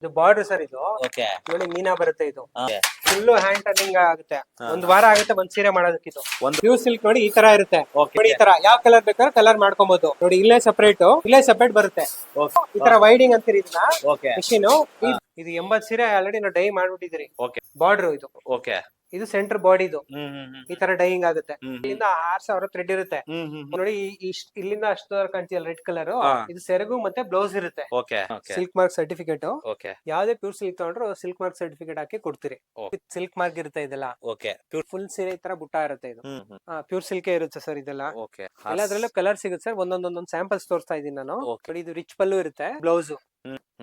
ಇದು border sir ಇದು okay ನೋಡಿ ಮೀನಾ ಬರುತ್ತೆ ಇದು ಓಕೆ ಫುಲ್ ಹ್ಯಾಂಡ್ ಟರ್ನಿಂಗ್ ಆಗುತ್ತೆ ಒಂದ್ ವಾರ ಆಗುತ್ತೆ ಒಂದ್ ಸೀರೆ ಮಾಡೋದಕ್ಕಿದು ಒಂದು ಪ್ಯೂರ್ ಸಿಲ್ಕ್ ನೋಡಿ ಈ ತರ ಇರುತ್ತೆ ಓಕೆ ನೋಡಿ ಈ ತರ ಯಾವ ಕಲರ್ ಬೇಕಾದ್ರೆ ಕಲರ್ ಮಾಡ್ಕೊಬಹುದು ನೋಡಿ ಇಲ್ಲೇ ಸಪರೇಟ್ ಬರುತ್ತೆ ಈ ತರ ವೈಡಿಂಗ್ ಅಂತೀರಿ ಇದನ್ನ ಓಕೆ ಮಿಷಿನ್ ಇದು 80 ಸೀರೆ ಆಲ್ರೆಡಿ ನಾವು ಡೈ ಮಾಡ್ಬಿಟ್ಟಿದ್ರಿ ಓಕೆ ಬಾರ್ಡರ್ ಇದು ಓಕೆ ಇದು ಸೆಂಟರ್ ಬಾಡಿದು ಹ್ಮ್ ಈ ತರ ಡೈಯಿಂಗ್ ಆಗುತ್ತೆ ಹ್ಮ್. ಇಲ್ಲಿಂದ 6000 ಥ್ರೆಡ್ ಇರುತ್ತೆ ನೋಡಿ ಇಲ್ಲಿಂದ ಅಷ್ಟು ಕಾಣ್ತಿಯಲ್ಲ ರೆಡ್ ಕಲರ್ ಹಾ. ಇದು ಸೆರಗು ಮತ್ತೆ ಬ್ಲೌಸ್ ಇರುತ್ತೆ okay okay silk mark certificate okay ಯಾವ್ದೇ ಪ್ಯೂರ್ ಸಿಲ್ಕ್ ತಗೊಂಡ್ರು ಸಿಲ್ಕ್ ಮಾರ್ಕ್ ಸರ್ಟಿಫಿಕೇಟ್ ಹಾಕಿ ಕೊಡ್ತೀರಿ ಓ. ಸಿಲ್ಕ್ ಮಾರ್ಕ್ ಇರುತ್ತೆ ಇದೆಲ್ಲ ಓಕೆ ಫುಲ್ ಸೀರೆ ಈ ತರ ಬುಟ್ಟ ಇರುತ್ತೆ ಇದು ಪ್ಯೂರ್ ಸಿಲ್ಕ್ ಇರುತ್ತೆ ಸರ್ ಇದೆಲ್ಲ ಓಕೆ ಎಲ್ಲದ್ರಲ್ಲೂ ಕಲರ್ ಸಿಗುತ್ತೆ ಸರ್ ಒಂದೊಂದೊಂದೊಂದು ಸ್ಯಾಂಪಲ್ಸ್ ತೋರಿಸ್ತಾ ಇದೀನಿ ನಾನು Okay. ನೋಡಿ ಇದು ರಿಚ್ ಪಲ್ಲು ಇರುತ್ತೆ ಬ್ಲೌಸ್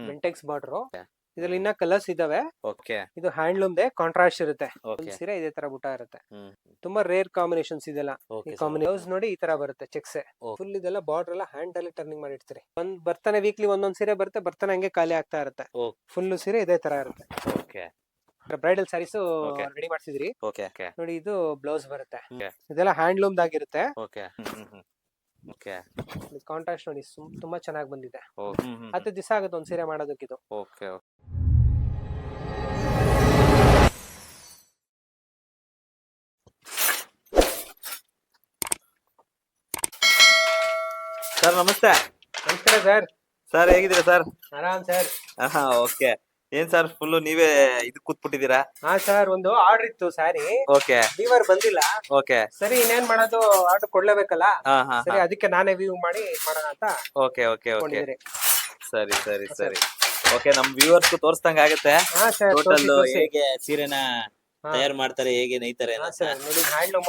ಮೆಂಟೆಕ್ಸ್ ಬಾರ್ಡರ್ ಇದ್ರಲ್ಲಿ ಇನ್ನ ಕಲರ್ಸ್ ಇದಾವೆ ಓಕೆ ಇದು ಹ್ಯಾಂಡ್ಲೂಮ್ ದೇ ಕಾಂಟ್ರಾಸ್ಟ್ ಇರುತ್ತೆ ಓಕೆ ಒಂದ್ ಸೀರೆ ಇದೇ ತರ ಬುಟ್ಟ ಇರುತ್ತೆ ತುಂಬಾ ರೇರ್ ಕಾಂಬಿನೇಷನ್ಸ್ ಇದೆಲ್ಲ ಈ ಬ್ಲೌಸ್ ನೋಡಿ ಈ ತರ ಬರುತ್ತೆ ಚೆಕ್ಸ್ ಫುಲ್ ಇದೆಲ್ಲ ಬಾರ್ಡರ್ ಎಲ್ಲ ಹ್ಯಾಂಡ್ ಅಲ್ಲಿ ಟರ್ನಿಂಗ್ ಮಾಡಿರ್ತೀರಿ ಒಂದ್ ಬರ್ತಾನೆ ವೀಕ್ಲಿ ಒಂದೊಂದ್ ಸೀರೆ ಬರುತ್ತೆ ಬರ್ತಾನೆ ಹಂಗೆ ಖಾಲಿ ಆಗ್ತಾ ಇರುತ್ತೆ ಓ. ಫುಲ್ ಸೀರೆ ಇದೇ ತರ ಇರುತ್ತೆ okay bridal sarees Okay. Ready ಮಾಡ್ಸಿದ್ರಿ ಓಕೆ ಓಕೆ ನೋಡಿ ಇದು ಬ್ಲೌಸ್ ಬರುತ್ತೆ Okay. ಇದೆಲ್ಲ ಹ್ಯಾಂಡ್ಲೂಮ್ ದಾಗಿರುತ್ತೆ ಓಕೆ ಓಕೆ ಕಾಂಟ್ರಾಸ್ಟ್ ನೋಡಿ ತುಂಬಾ ಚೆನ್ನಾಗಿ ಬಂದಿದೆ ಓಕೆ 10 ದಿವಸ ಆಗುತ್ತೆ ಒಂದ್ ಸೀರೆ ಮಾಡೋದಕ್ಕಿದು ಓಕೆ ಸರ್ ನಮಸ್ತೆ ನಮಸ್ಕಾರ ಸರ್ ಸರ್ ಹೇಗಿದ್ದೀರಾ ಸರ್ ಆರಾಮ್ ಸರ್ ಓಕೆ ಏನ್ ಸರ್ ಫುಲ್ ನೀವೇ ಇದು ಕೂತ್ಬಿಟ್ಟಿದ್ದೀರಾ ಹಾ ಸರ್ ಒಂದು ಆರ್ಡರ್ ಇತ್ತು ಸ್ಯಾರಿ ಓಕೆ ವೀವರ್ ಬಂದಿಲ್ಲ ಓಕೆ ಸರಿ ಇನ್ನೇನ್ ಮಾಡೋದು ಆರ್ಡರ್ ಕೊಡ್ಲೇಬೇಕಲ್ಲ ಹಾ ಹಾ ಸರಿ ಅದಕ್ಕೆ ನಾನೇ ವ್ಯೂ ಮಾಡಿ ಮಾಡೋಣ ಅಂತ ಓಕೆ ಓಕೆ ಓಕೆ ಕೊಂಡಿದ್ದೀರಿ ಸರಿ ಸರಿ ಸರಿ ಓಕೆ ನಮ್ ವ್ಯೂವರ್ಸ್ ತೋರಿಸ್ದಂಗ ಆಗುತ್ತೆ ಹಾ ಸರ್ ಟೋಟಲ್ ಹೇಗೆ ಸೀರೆನ ತಯಾರು ಮಾಡ್ತಾರೆ ಹೇಗೆ ನೇಯ್ತಾರೆ ಸರ್ ನೋಡಿ ಹ್ಯಾಂಡ್ಲೂಮ್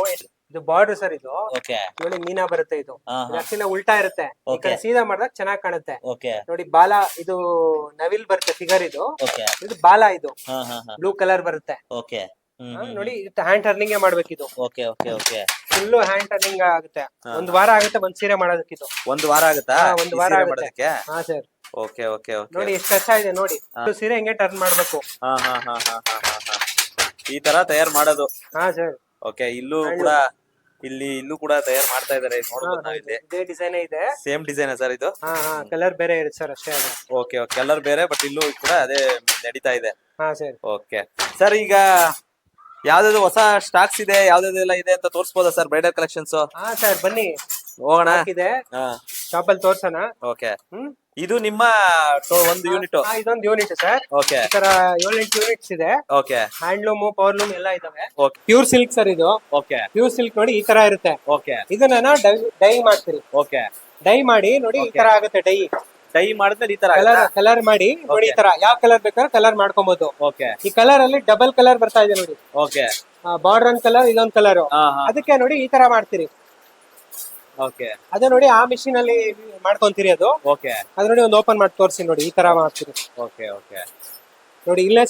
ಇದು ಬಾರ್ಡರ್ ಸರ್ ಇದು ಓಕೆ ನೋಡಿ ಮೀನಾ ಬರುತ್ತೆ ಇದು ಜಾಸ್ತಿನ ಉಲ್ಟಾ ಇರುತ್ತೆ ಈ Okay. ಕಡೆ ಸೀದಾ ಮಾಡಿದಾಗ ಚೆನ್ನಾಗ್ ಕಾಣುತ್ತೆ ಓಕೆ ನೋಡಿ ಬಾಲ ಇದು ನವಿಲ್ ಬರುತ್ತೆ ಫಿಗರ್ ಇದು ಓಕೆ ಇದು ಬಾಲ ಇದು ಹಾ ಹಾ ಹಾ ಬ್ಲೂ ಕಲರ್ ಬರುತ್ತೆ ಓಕೆ ನೋಡಿ ಹ್ಯಾಂಡ್ ಟರ್ನಿಂಗ್ ಮಾಡ್ಬೇಕಿದು okay okay okay full hand turning ಆಗುತ್ತೆ ಒಂದ್ ವಾರ ಆಗುತ್ತೆ ಒಂದ್ ಸೀರೆ ಮಾಡೋದಕ್ಕಿದು ಒಂದು ವಾರ ಆಗುತ್ತಾ ಹಾ, ಒಂದು ಈ ವಾರ ಸೀರೆ ಆಗುತ್ತೆ. ಮಾಡೋದಕ್ಕೆ ಹಾ ಸರ್ ಓಕೆ ಓಕೆ ಓಕೆ ನೋಡಿ ಎಷ್ಟು ಕಷ್ಟ ಇದೆ ನೋಡಿ ಇದು ಸೀರೆ ಹೆಂಗೆ ಟರ್ನ್ ಮಾಡ್ಬೇಕು ಹಾ ಹಾ ಹಾ ಹಾ ಹಾ ಹಾ ಈ ತರ ತಯಾರು ಮಾಡೋದು ಹಾ ಸರ್ ಓಕೆ ಇಲ್ಲೂ ಕೂಡ ತಯಾರು ಮಾಡ್ತಾ ಇದಾರೆ ನೋಡ್ಬೋದು ನಾವು ಇಲ್ಲಿ ಇದೇ ಡಿಸೈನ್ ಇದೆ ಸೇಮ್ ಡಿಸೈನ್ ಸರ್ ಇದು ಹಾ ಹಾ ಕಲರ್ ಬೇರೆ ಇರುತ್ತೆ ಸರ್ ಅಷ್ಟೇ ಅದು ಓಕೆ ಕಲರ್ ಬೇರೆ ಬಟ್ ಇಲ್ಲೂ ಕೂಡ ಅದೇ ನಡೀತಾ ಇದೆ ಹಾ ಸರ್ ಓಕೆ ಸರ್ ಈಗ ಯಾವ್ದಾದ್ರು ಹೊಸ ಸ್ಟಾಕ್ಸ್ ಇದೆ ಯಾವ್ದಾದೆಲ್ಲ ಇದೆ ಅಂತ ತೋರಿಸ್ಬೋದಾ ಸರ್ ಬ್ರೈಡಲ್ ಕಲೆಕ್ಷನ್ಸ್ ಹಾ ಸರ್ ಬನ್ನಿ ಹೋಗೋಣ ಇದೆ ಶಾಪ್ ಅಲ್ಲಿ ತೋರ್ಸೋಣ ಓಕೆ ಹ್ಮ್ ಇದು ನಿಮ್ಮ ಒಂದು ಯೂನಿಟ್ ಹಾ, ಇದೊಂದು ಯೂನಿಟ್ ಸರ್ ಓಕೆ ಈ ತರ 7-8 ಯೂನಿಟ್ಸ್ ಇದೆ ಓಕೆ ಹ್ಯಾಂಡ್ಲೂಮ್ ಪವರ್ಲೂಮ್ ಎಲ್ಲ ಇದಾವೆ ಓಕೆ ಪ್ಯೂರ್ ಸಿಲ್ಕ್ ಸರ್ ಇದು ಓಕೆ ಪ್ಯೂರ್ ಸಿಲ್ಕ್ ನೋಡಿ ಈ ತರ ಇರುತ್ತೆ ಓಕೆ ಇದನ್ನ ಡೈ ಮಾಡ್ತೀರಿ ಓಕೆ ಡೈ ಮಾಡಿ ನೋಡಿ ಈ Okay. ತರ ಆಗುತ್ತೆ ಡೈ ಟೈ ಮಾಡಿದ್ಮೇಲೆ ಈ ತರ ಕಲರ್ ಮಾಡಿ ನೋಡಿ ಈ ತರ ಯಾವ ಕಲರ್ ಬೇಕಾದ್ರೆ ಕಲರ್ ಮಾಡ್ಕೊಬಹುದು ಓಕೆ ಈ ಕಲರ್ ಅಲ್ಲಿ ಡಬಲ್ ಕಲರ್ ಬರ್ತಾ ಇದೆ ನೋಡಿ ಓಕೆ ಬಾರ್ಡರ್ ಒಂದ್ ಕಲರ್ ಇದೊಂದ್ ಕಲರ್ ಹಾ ಹಾ ಅದಕ್ಕೆ ನೋಡಿ ಈ ತರ ಮಾಡ್ತೀರಿ ಓಕೆ ಅದೇ ನೋಡಿ ಆ ಮಿಷಿನ್ ಅಲ್ಲಿ ಮಾಡ್ಕೊಂತೀರಿ ಅದು ಓಕೆ ಅದು ನೋಡಿ ಒಂದು ಓಪನ್ ಮಾಡಿ ತೋರಿಸಿ ನೋಡಿ ಈ ತರ ಮಾಡ್ತೀರಿ ಓಕೆ ಓಕೆ ನೋಡಿ ಇಲ್ಲೇ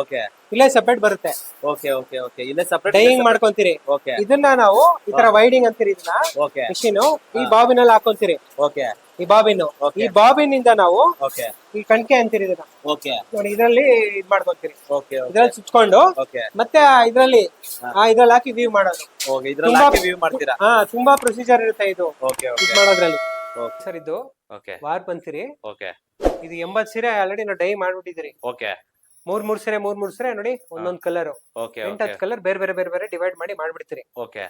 ಓಕೆ ಇಲ್ಲೇ ಸಪರೇಟ್ ಬರುತ್ತೆ ಓಕೆ ಓಕೆ ಓಕೆ ಇಲ್ಲೇ ಸಪರೇಟ್ ಡೈಯಿಂಗ್ ಮಾಡ್ಕೊಂತೀರಿ ಓಕೆ ಇದನ್ನ ನಾವು ಈ ತರ ವೈಡಿಂಗ್ ಅಂತೀರಿ ಇದನ್ನ ಓಕೆ ಮಿಷಿನ್ ಈ ಬಾಬಿನ್ ಅಲ್ಲಿ ಹಾಕೊಂತೀರಿ ಓಕೆ ಈ ಬಾಬಿನ್ Okay. ಈ ಬಾಬಿನ್ ಇಂದ ನಾವು ಓಕೆ ಈ ಕಣ್ಕೆ ಅಂತೀರಿ ಇದನ್ನ ಓಕೆ ನೋಡಿ ಇದ್ರಲ್ಲಿ ಇದ್ ಮಾಡ್ಕೊಂತೀರಿ ಓಕೆ ಇದ್ರಲ್ಲಿ ಸುಚ್ಕೊಂಡು ಓಕೆ ಮತ್ತೆ ಇದ್ರಲ್ಲಿ ಇದ್ರಲ್ಲಿ ಹಾಕಿ ವ್ಯೂ ಮಾಡೋದು ಓಕೆ ಇದ್ರಲ್ಲಿ ತುಂಬಾ- ಹಾಕಿ ವ್ಯೂ ಮಾಡ್ತೀರಾ ಹಾ ತುಂಬಾ ಪ್ರೊಸೀಜರ್ ಇರುತ್ತೆ ಇದು ಓಕೆ ಇದ್ ಓಕೆ ಮಾಡೋದ್ರಲ್ಲಿ ಓಕೆ ಸರ್ ಇದು ಓಕೆ ವಾರ್ ಬಂತೀರಿ ಓಕೆ ಇದು 80 ಸೀರೆ ಆಲ್ರೆಡಿ ನಾವು ಡೈ ಮಾಡ್ಬಿಟ್ಟಿದ್ದೀರಿ ಓಕೆ ಮೂರ್ ಸೀರೆ ನೋಡಿ ಒಂದೊಂದ್ ಕಲರ್ ಓಕೆ 8-10 ಕಲರ್ ಬೇರೆ ಬೇರೆ ಡಿವೈಡ್ ಮಾಡಿ ಮಾಡ್ಬಿಡ್ತೀರಿ ಓಕೆ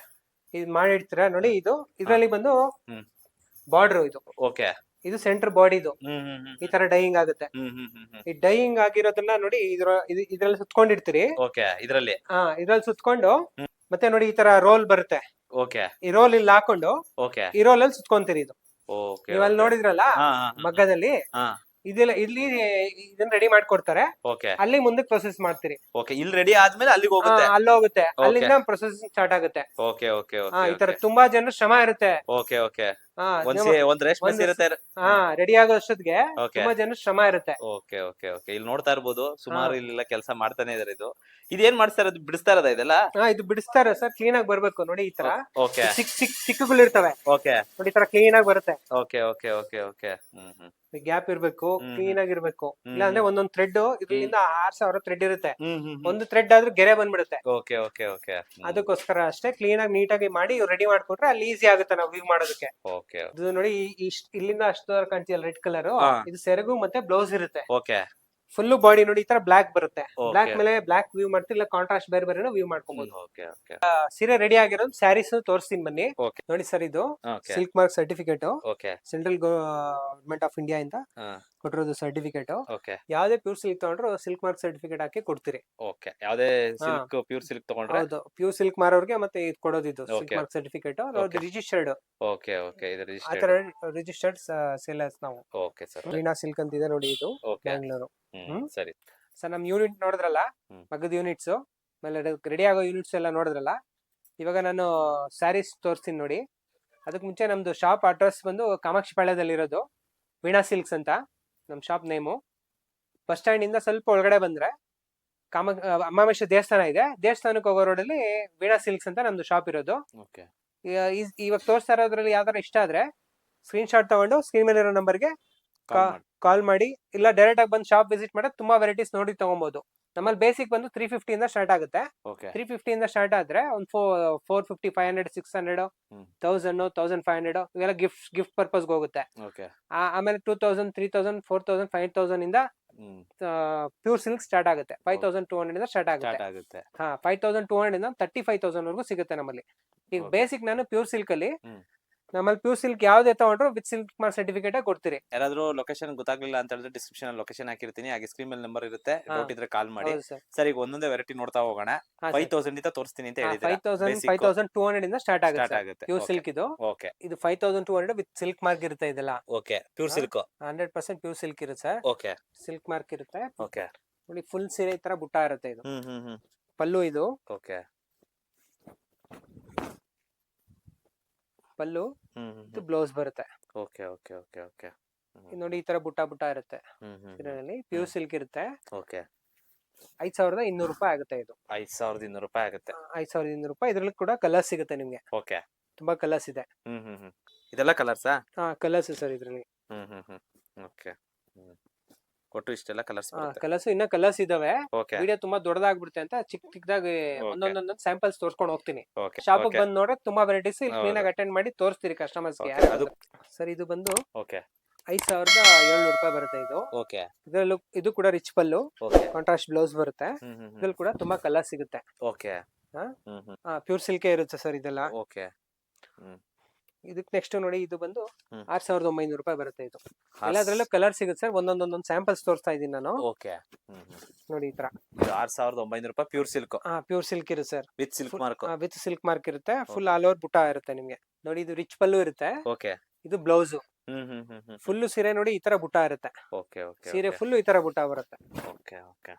ಇದು ಮಾಡಿಡ್ತೀರಾ ನೋಡಿ ಇದು ಇದ್ರಲ್ಲಿ ಬಂದು ಹ್ಮ್. ಬಾರ್ಡರ್ ಇದು ಓಕೆ ಇದು ಸೆಂಟರ್ ಬಾಡಿ ಇದು ಹ್ಮ್ ಈ ತರ ಡೈಯಿಂಗ್ ಆಗುತ್ತೆ ಈ ಡೈಯಿಂಗ್ ಆಗಿರೋದನ್ನ ನೋಡಿ ಇದ್ರಲ್ಲಿ ಸುತ್ಕೊಂಡಿರ್ತೀರಿ ಓಕೆ ಇದ್ರಲ್ಲಿ ಇದ್ರಲ್ಲಿ ಸುತ್ಕೊಂಡು ಮತ್ತೆ ನೋಡಿ ಈ ತರ ರೋಲ್ ಬರುತ್ತೆ ಓಕೆ ಈ ರೋಲ್ ಇಲ್ಲಿ ಹಾಕೊಂಡು ಓಕೆ ಈ ರೋಲ್ ಅಲ್ಲಿ ಸುತ್ಕೊಂತೀರಿ ಇದು ಓಕೆ ನೀವು ಅಲ್ಲಿ ನೋಡಿದ್ರಲ್ಲ ಹಾ ಹಾ ಮಗ್ಗದಲ್ಲಿ ಹಾ ಇದೆಲ್ಲ ಇಲ್ಲಿ ಇದನ್ನ ರೆಡಿ ಮಾಡ್ಕೊಡ್ತಾರೆ ಓಕೆ ಅಲ್ಲಿ ಮುಂದಕ್ಕೆ ಪ್ರೊಸೆಸ್ ಮಾಡ್ತೀರಿ ಓಕೆ ಇಲ್ಲಿ ರೆಡಿ ಆದ್ಮೇಲೆ ಅಲ್ಲಿಗೆ ಹೋಗುತ್ತೆ ಅಲ್ಲಿ ಹೋಗುತ್ತೆ ಅಲ್ಲಿಂದ ಪ್ರೊಸೆಸ್ ಸ್ಟಾರ್ಟ್ ಆಗುತ್ತೆ ಓಕೆ ಓಕೆ ಈ ತರ ತುಂಬಾ ಜನ ಶ್ರಮ ಇರುತ್ತೆ ಓಕೆ ಓಕೆ ಒಂದ್ ರೇಷ್ಮೆ ಸೀರೆ ತಯಾರು ರೆಡಿ ಆಗೋ ಅಷ್ಟೊತ್ತಿಗೆ Okay. ತುಂಬಾ ಜನ ಶ್ರಮ ಇರುತ್ತೆ ಓಕೆ ಓಕೆ ಓಕೆ ಇಲ್ಲಿ ನೋಡ್ತಾ ಇರ್ಬೋದು ಸುಮಾರು ಇಲ್ಲೆಲ್ಲ ಕೆಲಸ ಮಾಡ್ತಾನೆ ಇದಾರೆ ಇದು ಇದೇನ್ ಮಾಡ್ತಾ ಇರೋದು ಬಿಡಿಸ್ತಾ ಇರೋದ ಇದೆಲ್ಲ ಇದು ಬಿಡಿಸ್ತಾರೆ ಸರ್ ಕ್ಲೀನ್ ಆಗಿ ಬರ್ಬೇಕು ನೋಡಿ ಈ ತರ ಓಕೆ ಚಿಕ್ಕಗಳು ಇರ್ತವೆ ಓಕೆ ನೋಡಿ ಈ ತರ ಕ್ಲೀನ್ ಆಗಿ ಬರುತ್ತೆ okay okay okay okay gap ಇರ್ಬೇಕು ಕ್ಲೀನ್ ಆಗಿರ್ಬೇಕು ಇಲ್ಲ ಅಂದ್ರೆ ಒಂದೊಂದ್ ಥ್ರೆಡ್ ಇದರಿಂದ 6000 ಥ್ರೆಡ್ ಇರುತ್ತೆ ಒಂದು ಥ್ರೆಡ್ ಆದ್ರೂ ಗೆರೆ ಬಂದ್ಬಿಡುತ್ತೆ ಓಕೆ ಓಕೆ ಓಕೆ ಅದಕ್ಕೋಸ್ಕರ ಅಷ್ಟೇ ಕ್ಲೀನ್ ಆಗಿ ನೀಟಾಗಿ ಮಾಡಿ ರೆಡಿ ಮಾಡ್ಕೊಟ್ರೆ ಅಲ್ಲಿ ಈಸಿ ಆಗುತ್ತೆ ನಾವು ವ್ಯೂ ಮಾಡೋದಕ್ಕೆ ಓಕೆ ಇದು ನೋಡಿ ಇಲ್ಲಿಂದ ಅಷ್ಟು ಕಾಣ್ತಿಯಲ್ಲ ರೆಡ್ ಕಲರ್ ಹಾ. ಇದು ಸೆರಗು ಮತ್ತೆ ಬ್ಲೌಸ್ ಇರುತ್ತೆ ಓಕೆ ಫುಲ್ ಬಾಡಿ ನೋಡಿ ಈ ತರ ಬ್ಲಾಕ್ ಬರುತ್ತೆ. Okay. ಬ್ಲಾಕ್ ಮೇಲೆ ಬ್ಲಾಕ್ ವ್ಯೂ ಮಾಡ್ತೀವಿ, ಇಲ್ಲ ಕಾಂಟ್ರಾಸ್ಟ್ ಬೇರೆ ಬೇರೆ ವ್ಯೂ ಮಾಡ್ಕೊಬಹುದು. ಓಕೆ ಓಕೆ ಸೀರೆ ರೆಡಿ ಆಗಿರೋದು ಸ್ಯಾರೀಸ್ ತೋರಿಸ್ತೀನಿ ಬನ್ನಿ. ಓಕೆ ನೋಡಿ ಸರ್, ಇದು okay silk mark certificate, okay central government of India ಇಂದ ಕೊಟ್ಟಿರೋದು ಸರ್ಟಿಫಿಕೇಟ್. ಓಕೆ ಯಾವ್ದೇ ಪ್ಯೂರ್ ಸಿಲ್ಕ್ ತಗೊಂಡ್ರು ಸಿಲ್ಕ್ ಮಾರ್ಕ್ ಸರ್ಟಿಫಿಕೇಟ್ ಹಾಕಿ ಕೊಡ್ತೀರಿ. ಓಕೆ ಯಾವ್ದೇ ಸಿಲ್ಕ್ ಪ್ಯೂರ್ ಸಿಲ್ಕ್ ತಗೊಂಡ್ರೆ ಹೌದು, ಪ್ಯೂರ್ ಸಿಲ್ಕ್ ಮಾರೋರ್ಗೆ ಮತ್ತೆ ಇದು ಕೊಡೋದಿದ್ದು silk Okay. Mark certificate. Okay. Registered, okay okay ಇದು ಆ ರಿಜಿಸ್ಟರ್ಡ್ ತರ ರಿಜಿಸ್ಟರ್ಡ್ ಸೇಲರ್ಸ್ ನಾವು. ಓಕೆ ಸರ್ ವೀಣಾ ಸಿಲ್ಕ್ ಅಂತ ಇದೆ ನೋಡಿ, ಇದು ಓಕೆ ಬ್ಯಾಂಗ್ಳೂರು. ಸರಿ ಸರ್ ನಮ್ ಯೂನಿಟ್ ನೋಡಿದ್ರಲ್ಲ, ಹ್ಮ್. ಮಗದ ಯೂನಿಟ್ಸ್ ಆಮೇಲೆ ರೆಡಿ ಆಗೋ ಯೂನಿಟ್ಸ್ ಎಲ್ಲ ನೋಡಿದ್ರಲ್ಲ. ಇವಾಗ ನಾನು ಸ್ಯಾರೀಸ್ ತೋರಿಸ್ತೀನಿ ನೋಡಿ. ಅದಕ್ಕೆ ಮುಂಚೆ ನಮ್ದು ಶಾಪ್ ಅಡ್ರೆಸ್ ಬಂದು ಕಾಮಾಕ್ಷಿಪಾಳ್ಯದಲ್ಲಿ ಇರೋದು, ವೀಣಾ ಸಿಲ್ಕ್ಸ್ ಅಂತ ನಮ್ ಶಾಪ್ ನೇಮು. ಬಸ್ ಸ್ಟ್ಯಾಂಡ್ ಇಂದ ಸ್ವಲ್ಪ ಒಳಗಡೆ ಬಂದ್ರೆ ಅಮ್ಮಾಮೇಶ್ವರ ದೇವಸ್ಥಾನ ಇದೆ, ದೇವಸ್ಥಾನಕ್ಕೆ ಹೋಗೋ ರೋಡಲ್ಲಿ ವೀಣಾ ಸಿಲ್ಕ್ಸ್ ಅಂತ ನಮ್ದು ಶಾಪ್ ಇರೋದು. ಓಕೆ ಇವಾಗ ತೋರಿಸ್ತಾ ಇರೋದ್ರಲ್ಲಿ ಯಾವ್ದಾರ ಇಷ್ಟ ಆದ್ರೆ ಸ್ಕ್ರೀನ್ ಶಾಟ್ ತಗೊಂಡು ಸ್ಕ್ರೀನ್ ಮೇಲೆ ಇರೋ ನಂಬರ್ಗೆ ಕಾಲ್ ಮಾಡಿ, ಇಲ್ಲ ಡೈರೆಕ್ಟ್ ಆಗಿ ಬಂದು ಶಾಪ್ ವಿಸಿಟ್ ಮಾಡಿದ್ರೆ ತುಂಬಾ ವೆರೈಟೀಸ್ ನೋಡಿ ತಗೊಬಹುದು. ನಮ್ಮಲ್ಲಿ ಬೇಸಿಕ್ ಬಂದು 350 ಇಂದ ಸ್ಟಾರ್ಟ್ ಆಗುತ್ತೆ. ಓಕೆ 350 ಇಂದ ಸ್ಟಾರ್ಟ್ ಆದ್ರೆ ಒಂದು 450, 500, 600, 1000, 1500 ಇವೆಲ್ಲ ಗಿಫ್ಟ್ ಪರ್ಪಸ್ ಹೋಗುತ್ತೆ. ಓಕೆ ಆಮೇಲೆ 2000, 3000, 4000, 5000 ಇಂದ ಪ್ಯೂರ್ ಸಿಲ್ಕ್ ಸ್ಟಾರ್ಟ್ ಆಗುತ್ತೆ. 5200 ಇಂದ ಸ್ಟಾರ್ಟ್ ಸ್ಟಾರ್ಟ್ ಆಗುತ್ತೆ. ಆಗುತ್ತೆ 5200 ಇಂದ 35,000 ವರೆಗೂ ಸಿಗುತ್ತೆ ನಮ್ಮಲ್ಲಿ. ಈಗ Okay. ಬೇಸಿಕ್ ನಾನು ಪ್ಯೂರ್ ಸಿಲ್ಕ್ ಅಲ್ಲಿ, ಹ್ಮ್. ನಮ್ಮಲ್ಲಿ ಪ್ಯೂರ್ ಸಿಲ್ಕ್ ಯಾವ್ದೇ ತಗೊಂಡ್ರು ವಿತ್ ಸಿಲ್ಕ್ ಮಾರ್ಕ್ ಸರ್ಟಿಫಿಕೇಟ್ ಕೊಡ್ತೀರಿ. ಯಾರಾದ್ರೂ ಲೊಕೇಶನ್ ಗೊತ್ತಾಗ್ಲಿಲ್ಲ ಅಂತ ಹೇಳಿದ್ರೆ ಡಿಸ್ಕ್ರಿಪ್ಷನ್ ಅಲ್ಲಿ ಲೊಕೇಶನ್ ಹಾಕಿರ್ತೀನಿ, ಹಾಗೆ ಸ್ಕ್ರೀನ್ ಮೇಲೆ ನಂಬರ್ ಇರುತ್ತೆ, ಹಾ. ಡೌಟ್ ಇದ್ರೆ ಕಾಲ್ ಮಾಡಿ. ಹೌದು ಸರ್. ಸರ್ ಈಗ ಒಂದೊಂದೇ ವೆರೈಟಿ ನೋಡ್ತಾ ಹೋಗೋಣ. 5000 ಇಂದ ತೋರಿಸ್ತೀನಿ ಅಂತ ಹೇಳಿದ್ರೆ 5200 ಇಂದ ಸ್ಟಾರ್ಟ್ ಸ್ಟಾರ್ಟ್ ಆಗುತ್ತೆ ಆಗುತ್ತೆ. Pure silk. ಇದು ಓಕೆ ಇದು 5200 ವಿತ್ ಸಿಲ್ಕ್ ಮಾರ್ಕ್ ಇರುತ್ತೆ. ಇದೆಲ್ಲ ಓಕೆ ಪ್ಯೂರ್ ಹಾ. ಸಿಲ್ಕ್ 100% ಪ್ಯೂರ್ ಸಿಲ್ಕ್ ಇರುತ್ತೆ ಸರ್. ಓಕೆ ಸಿಲ್ಕ್ ಮಾರ್ಕ್ ಇರುತ್ತೆ ಓಕೆ ನೋಡಿ. ಫುಲ್ ಸೀರೆ ಈ ತರ ಬುಟ್ಟ ಇರುತ್ತೆ. ಇದು ಹ್ಮ್ ಪಲ್ಲು, ಇದು ಓಕೆ ಪಲ್ಲು, ಹ್ಮ್ ಇದು ಬ್ಲೌಸ್ ಬರುತ್ತೆ. ಓಕೆ ಓಕೆ ಓಕೆ ಓಕೆ ಇದು ನೋಡಿ ಈ ತರ ಬುಟ್ಟ ಇರುತ್ತೆ. ಸೀರೆನಲ್ಲಿ ಪ್ಯೂರ್ ಸಿಲ್ಕ್ ಇರುತ್ತೆ. ಓಕೆ 5200 ರೂಪಾಯಿ ಆಗುತ್ತೆ. ಇದು 5200 ರೂಪಾಯಿ ಆಗುತ್ತೆ. 5200 ರೂಪಾಯಿ. ಇದ್ರಲ್ಲಿ ಕೂಡ ಕಲರ್ಸ್ ಸಿಗುತ್ತೆ ನಿಮ್ಗೆ, ಓಕೆ ತುಂಬಾ ಕಲರ್ಸ್ ಇದೆ. ಇದೆಲ್ಲ ಕಲರ್ಸಾ? ಕಲರ್ಸ್ ಸರ್ ಇದ್ರಲ್ಲಿ. ಓಕೆ ಒಟ್ಟು ಇಷ್ಟೆಲ್ಲ ಕಲರ್ಸ್ ಬರುತ್ತೆ. ಕಲರ್ಸ್ ಇನ್ನ ಕಲರ್ಸ್ ಇದಾವೆ. ಓಕೆ ವಿಡಿಯೋ ತುಂಬಾ ದೊಡ್ಡದಾಗ್ಬಿಡುತ್ತೆ ಅಂತ ಚಿಕ್ಕದಾಗಿ ಒಂದೊಂದೊಂದೊಂದು ಸ್ಯಾಂಪಲ್ಸ್ ತೋರ್ಸ್ಕೊಂಡು ಹೋಗ್ತೀನಿ. ಓಕೆ ಶಾಪ್ ಓಕೆ ಬಂದ್ ನೋಡ್ರೆ ತುಂಬಾ ವೆರೈಟೀಸ್ ಹೌದು. ಕ್ಲೀನ್ ಆಗಿ ಅಟೆಂಡ್ ಮಾಡಿ ತೋರಿಸ್ತೀರಿ ಕಸ್ಟಮರ್ಸ್ ಗೆ. Okay, ಅದು- ಸರ್ ಇದು ಬಂದು ಓಕೆ 5700 ರೂಪಾಯಿ ಬರುತ್ತೆ. ಇದು ಓಕೆ ಇದ್ರಲ್ಲೂ ಇದು ಕೂಡ ರಿಚ್ ಪಲ್ಲು, ಓಕೆ ಕಾಂಟ್ರಾಸ್ಟ್ ಬ್ಲೌಸ್ ಬರುತ್ತೆ. ಇದ್ರಲ್ಲಿ ಕೂಡ ತುಂಬಾ ಕಲರ್ ಸಿಗುತ್ತೆ. ಓಕೆ ಹಾ? ಪ್ಯೂರ್ ಸಿಲ್ಕೆ ಇರುತ್ತೆ ಸರ್ ಇದೆಲ್ಲ. ಓಕೆ ಇದಕ್ ನೆಕ್ಸ್ಟ್ ನೋಡಿ, ಇದು ಬಂದು ಹ್ಮ್. 6900 ರೂಪಾಯಿ ಬರುತ್ತೆ. ಇದು ಎಲ್ಲದ್ರಲ್ಲೂ ಕಲರ್ ಸಿಗುತ್ತೆ ಸರ್. ಒಂದೊಂದೊಂದೊಂದು ಸ್ಯಾಂಪಲ್ಸ್ ತೋರಿಸ್ತಾ ಇದೀನಿ ನಾನು. ಓಕೆ ನೋಡಿ ಈ ತರ 6900 ರೂಪಾಯಿ ಪ್ಯೂರ್ ಸಿಲ್ಕ್ ಪ್ಯೂರ್ ಸಿಲ್ಕ್ ಇರುತ್ತೆ sir, with silk mark. With silk mark ಇರುತ್ತೆ. ಫುಲ್ ಆಲ್ ಓವರ್ ಬುಟ್ಟ ಇರುತ್ತೆ ನಿಮ್ಗೆ. ನೋಡಿ ಇದು ರಿಚ್ ಪಲ್ಲು ಇರುತ್ತೆ. ಓಕೆ ಇದು ಬ್ಲೌಸ್. ಹ್ಮ್ ಫುಲ್ ಸೀರೆ ನೋಡಿ ಈ ತರ ಬುಟ್ಟ ಇರುತ್ತೆ. ಓಕೆ ಓಕೆ ಸೀರೆ ಫುಲ್ ಈ ತರ ಬುಟ್ಟ ಬರುತ್ತೆ. Okay okay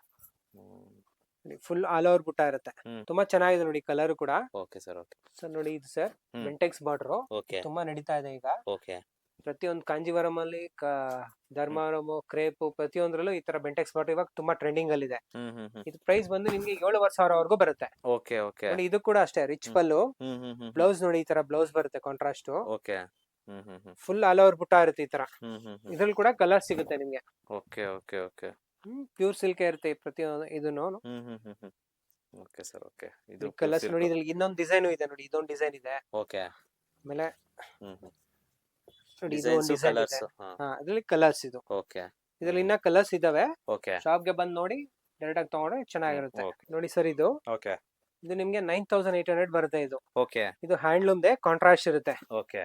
full all over ಬುಟ್ಟ ಇರುತ್ತೆ. ತುಂಬಾ ಚೆನ್ನಾಗಿದೆ ನೋಡಿ ಕಲರ್ ಕೂಡ. ಓಕೆ ಸರ್ ಓಕೆ ಸರ್ ನೋಡಿ ಇದು ಸರ್ ಬೆಂಟೆಕ್ಸ್ ಬಾರ್ಡರ್ ಓಕೆ ತುಂಬಾ ನಡೀತಾ ಇದೆ ಈಗ. ಓಕೆ ಪ್ರತಿಯೊಂದು ಕಾಂಜೀವರಂ ಅಲ್ಲಿ, ಧರ್ಮಾವರಂ, ಕ್ರೇಪ್, ಪ್ರತಿಯೊಂದ್ರಲ್ಲೂ ಈ ತರ ಬೆಂಟೆಕ್ಸ್ ಬಾರ್ಡರ್ ಇವಾಗ ತುಂಬಾ ಟ್ರೆಂಡಿಂಗ್ ಅಲ್ಲಿ ಇದೆ. ಇದು ಪ್ರೈಸ್ ಬಂದು ನಿಮ್ಗೆ 7500 ವರೆಗೂ ಬರುತ್ತೆ. ಓಕೆ ಓಕೆ ನೋಡಿ ಇದು ಕೂಡ ಅಷ್ಟೇ ರಿಚ್ ಪಲ್ಲು. ಬ್ಲೌಸ್ ನೋಡಿ ಈ ತರ ಬ್ಲೌಸ್ ಬರುತ್ತೆ contrast. Okay full all over ಬುಟ್ಟ ಇರುತ್ತೆ ಈ ತರ. ಇದ್ರಲ್ಲಿ ಕೂಡ ಕಲರ್ ಸಿಗುತ್ತೆ ನಿಮ್ಗೆ. Okay okay okay pure silk ಇರುತ್ತೆ ಪ್ರತಿಯೊಂದು. ಇದನ್ನು ಓಕೆ ಸರ್ ಓಕೆ ಇದು ಕಲರ್ಸ್ ನೋಡಿ. ಇದ್ರಲ್ಲಿ ಇನ್ನೊಂದು ಡಿಸೈನ್ ಇದೆ ನೋಡಿ. ಇದೊಂದು ಡಿಸೈನ್ ಇದೆ. ಓಕೆ ಆಮೇಲೆ ನೋಡಿ ಇದು ಡಿಸೈನ್ಸ್ ಒಂದು ಡಿಸೈನ್ ಕಲರ್ಸ್. ಇದೆ. ಇದ್ರಲ್ಲಿ ಕಲರ್ಸ್ ಇದು. ಓಕೆ ಇದ್ರಲ್ಲಿ ಇನ್ನ ಕಲರ್ಸ್ ಇದಾವೆ. ಓಕೆ ಶಾಪ್ ಗೆ ಬಂದ್ ನೋಡಿ, ಡೈರೆಕ್ಟ್ ಆಗಿ ತಗೊಂಡ್ರೆ ಚೆನ್ನಾಗಿರುತ್ತೆ. Okay. ನೋಡಿ ಸರ್ ಇದು ಓಕೆ ಇದು ನಿಮ್ಗೆ 9800 ಬರುತ್ತೆ. ಇದು ಓಕೆ ಇದು ಹ್ಯಾಂಡ್ಲೂಮ್ ದೇ ಕಾಂಟ್ರಾಸ್ಟ್ ಇರುತ್ತೆ. ಓಕೆ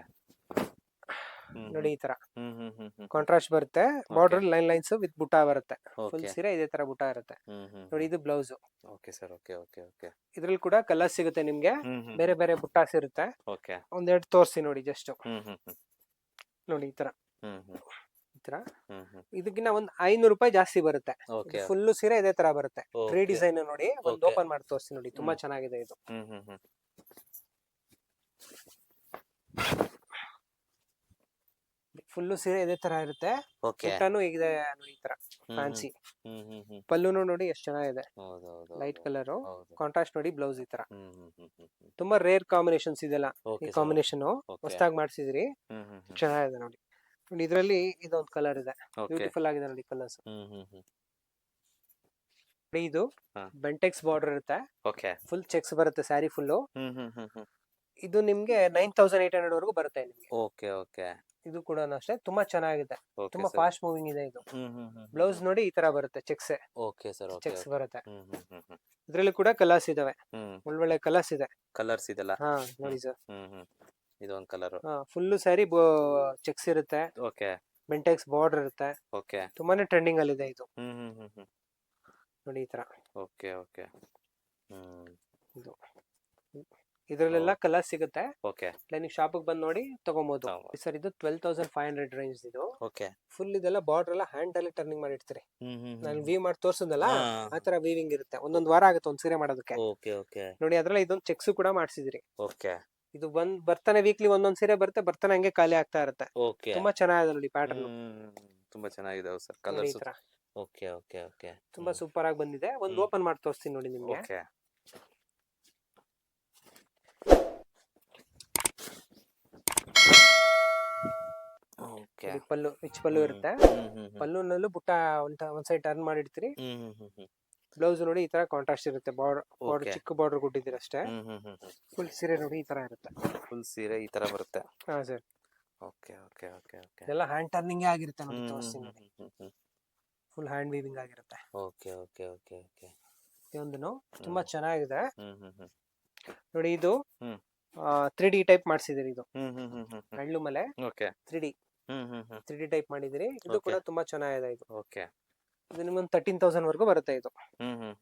ನೋಡಿ ಈ ತರ ಕಾಂಟ್ರಾಸ್ಟ್ ಬರುತ್ತೆ. ಬಾರ್ಡರ್ ಲೈನ್ಸ್ ವಿತ್ ಬುಟ್ಟ ಬರುತ್ತೆ. ಫುಲ್ ಓಕೆ ಸೀರೆ ಇದೇ ತರ ಬುಟ್ಟ ಇರುತ್ತೆ. ನೋಡಿ ಇದು blouse. Okay sir okay okay okay ಇದ್ರಲ್ಲಿ ಕೂಡ ಕಲರ್ ಸಿಗುತ್ತೆ ನಿಮ್ಗೆ. ಬೇರೆ ಬೇರೆ ಬುಟ್ಟಾಸ್ ಇರುತ್ತೆ. ಓಕೆ ಒಂದೆರಡು ತೋರಿಸಿ ನೋಡಿ ಜಸ್ಟ್. ನೋಡಿ ಈ ತರ ಈ ತರ. ಇದಕ್ಕಿಂತ ಒಂದ್ 500 ರೂಪಾಯಿ ಜಾಸ್ತಿ ಬರುತ್ತೆ. ಓಕೆ ಫುಲ್ ಸೀರೆ ಇದೇ ತರ ಬರುತ್ತೆ. Okay. 3 ಡಿಸೈನ್ ನೋಡಿ. ಒಂದು Okay. ಓಪನ್ ಮಾಡಿ ತೋರಿಸಿ ನೋಡಿ. ತುಂಬಾ ಚೆನ್ನಾಗಿದೆ ಇದು. ಫುಲ್ ಸೀರೆ ಇದೇ ತರ ಇರುತ್ತೆ. ಓಕೆ ಬುಟ್ಟಾನು ಇದೆ ನೋಡಿ ಈ ತರ ಫ್ಯಾನ್ಸಿ. ಪಲ್ಲುನು ನೋಡಿ ಎಷ್ಟು ಚೆನ್ನಾಗಿದೆ. ಲೈಟ್ ಕಲರ್ ಕಾಂಟ್ರಾಸ್ಟ್ ನೋಡಿ. ಬ್ಲೌಸ್ ಈ ತರ. ತುಂಬಾ ರೇರ್ ಕಾಂಬಿನೇಷನ್ಸ್ ಇದೆಲ್ಲ. ಈ ಕಾಂಬಿನೇಷನ್ ಹೊಸದಾಗಿ ಮಾಡ್ಸಿದ್ರಿ, ಚೆನ್ನಾಗಿದೆ ನೋಡಿ. ನೋಡಿ ಇದ್ರಲ್ಲಿ ಇದೊಂದು ಕಲರ್ ಇದೆ. ಬ್ಯೂಟಿಫುಲ್ ಆಗಿದೆ ನೋಡಿ ಕಲರ್ಸ್. ಇದು ಬೆಂಟೆಕ್ಸ್ ಬಾರ್ಡರ್ ಇರುತ್ತೆ. ಓಕೆ ಫುಲ್ ಚೆಕ್ಸ್ ಬರುತ್ತೆ ಸ್ಯಾರಿ ಫುಲ್. ಇದು ನಿಮ್ಗೆ 9800 ವರೆಗೂ ಬರುತ್ತೆ ನಿಮ್ಗೆ. ಓಕೆ ಓಕೆ ಇದು ಕೂಡ ಅಷ್ಟೇ ತುಂಬಾ ಚೆನ್ನಾಗಿದೆ, ಓಕೆ ತುಂಬಾ ಸರ್. ಫಾಸ್ಟ್ ಮೂವಿಂಗ್ ಇದೆ ಇದು. ಹ್ಮ್ ಹ್ಮ್ ಹ್ಮ್ ಬ್ಲೌಸ್ ನೋಡಿ ಈ ತರ ಬರುತ್ತೆ, cheques okay sir. Okay cheques ಬರುತ್ತೆ. ಹ್ಮ್ ಹ್ಮ್ ಹ್ಮ್ ಹ್ಮ್ ಇದ್ರಲ್ಲಿ ಕೂಡ ಕಲರ್ಸ್ ಇದಾವೆ, ಹ್ಮ್ ಒಳ್ಳೊಳ್ಳೆ ಕಲರ್ಸ್ ಇದೆ. ಕಲರ್ಸ್ ಇದೆಲ್ಲ. ಹಾ ನೋಡಿ ಸರ್, ಹ್ಮ್ ಹ್ಮ್ ಇದೊಂದ್ ಕಲರ್. ಫುಲ್ ಸ್ಯಾರಿ ಚೆಕ್ಸ್ ಇರುತ್ತೆ, ಓಕೆ ಬೆಂಟೆಕ್ಸ್ ಬಾರ್ಡರ್ ಇರುತ್ತೆ, ಓಕೆ ತುಂಬಾನೇ ಟ್ರೆಂಡಿಂಗ್ ಅಲ್ಲಿ ಇದೆ ಇದು. ಹ್ಮ್ ಹ್ಮ್ ಹ್ಮ್ ಹ್ಮ್ ನೋಡಿ ಈ ತರ ಓಕೆ ಓಕೆ ಹ್ಮ್ ಇದು. ಇದ್ರಲ್ಲೆಲ್ಲ ಕಲರ್ ಸಿಗುತ್ತೆ, ಓಕೆ ನೀವು ಶಾಪಿಗೆ ಬಂದು ನೋಡಿ ತಗೊಬಹುದು. ತಗೊಬೋದು. ಸರ್ ಇದು 12,500 ರೇಂಜ್ ಇದು. ಓಕೆ ಫುಲ್ ಇದೆಲ್ಲ ಬಾರ್ಡರ್ ಎಲ್ಲ ಹ್ಯಾಂಡ್ ಅಲ್ಲಿ ಟರ್ನಿಂಗ್ ಮಾಡಿರ್ತೀರಿ. ಹ್ಮ್ ಹ್ಮ್ ನಾನು ವೀವ್ ಮಾಡಿ ತೋರ್ಸದಲ್ಲ, ಹಾ. ಆ ತರ ವೀವಿಂಗ್ ಇರುತ್ತೆ. ಒಂದೊಂದ್ ವಾರ ಆಗುತ್ತೆ ಒಂದ್ ಸೀರೆ ಮಾಡೋದಕ್ಕೆ. ಓಕೆ ಓಕೆ ನೋಡಿ ಅದ್ರಲ್ಲಿ ಇದೊಂದು ಚೆಕ್ಸ್ ಕೂಡ ಮಾಡ್ಸಿದಿರಿ. ಓಕೆ ಇದು ಬರ್ತಾನೆ ವೀಕ್ಲಿ ಒಂದೊಂದ್ ಸೀರೆ ಬರುತ್ತೆ, ಬರ್ತಾನೆ ಹಂಗೆ ಖಾಲಿ ಆಗ್ತಾ ಇರುತ್ತೆ. ಓಕೆ ತುಂಬಾ ಚೆನ್ನಾಗಿದೆ ನೋಡಿ ಪ್ಯಾಟರ್ನ್. ತುಂಬಾ ಚೆನ್ನಾಗಿದೆ ಸರ್ ನೋಡಿ ಕಲರ್ಸ್. ಈ ತರ ಓಕೆ ಓಕೆ ಓಕೆ ತುಂಬಾ ಸೂಪರ್ ಆಗಿ ಬಂದಿದೆ. ಒಂದು ಓಪನ್ ಮಾಡಿ ತೋರಿಸ್ತೀನಿ ನೋಡಿ ನಿಮ್ಗೆ. ಓಕೆ ಓಕೆ ಇದು ಪಲ್ಲು, ರಿಚ್ ಪಲ್ಲು ಇರುತ್ತೆ. ಪಲ್ಲುನಲ್ಲೂ ಬುಟ್ಟ ಒಂದ್ ಸೈಡ್ ಟರ್ನ್ ಮಾಡಿರ್ತೀರಿ. ಬ್ಲೌಸ್ ನೋಡಿ ಈ ತರ ಕಾಂಟ್ರಾಸ್ಟ್ ಇರುತ್ತೆ, ಬಾರ್ಡರ್ ಚಿಕ್ಕ ಬಾರ್ಡರ್ ಕೊಟ್ಟಿದ್ದೀರಿ ಅಷ್ಟೇ. ಫುಲ್ ಸೀರೆ ನೋಡಿ ಈ ತರ ಇರುತ್ತೆ. ಫುಲ್ ಸೀರೆ ಈ ತರ ಬರುತ್ತೆ. ಹಾ sir, okay okay okay okay ಎಲ್ಲ ಹ್ಯಾಂಡ್ ಟರ್ನಿಂಗ್ ಆಗಿರುತ್ತೆ ನೋಡಿ, ತೋರಿಸ್ತೀನಿ ನೋಡಿ. ಫುಲ್ ಹ್ಯಾಂಡ್ ವೀವಿಂಗ್ ಆಗಿರುತ್ತೆ. ಓಕೆ ಓಕೆ ಓಕೆ ಓಕೆ ಇದೊಂದು ತುಂಬಾ ಚೆನ್ನಾಗಿದೆ ಹ್ಮ್ ನೋಡಿ. ಇದು ಹ್ಮ್ 3D ಟೈಪ್ ಮಾಡಿಸಿದಿರಿ. ಇದು hmm hmm hmm hmm handloom ಅಲ್ಲೇ ಓಕೆ 3D 3D ಟೈಪ್ ಮಾಡಿದಿರಿ. ಇದು Okay. ಕೂಡ ತುಂಬಾ ಚೆನ್ನಾಗಿದೆ. ಇದು ಓಕೆ ಇದು ನಿಮ್ಗೊಂದು 13,000 ವರ್ಗೂ ಬರುತ್ತೆ ಇದು. ಹ್ಮ್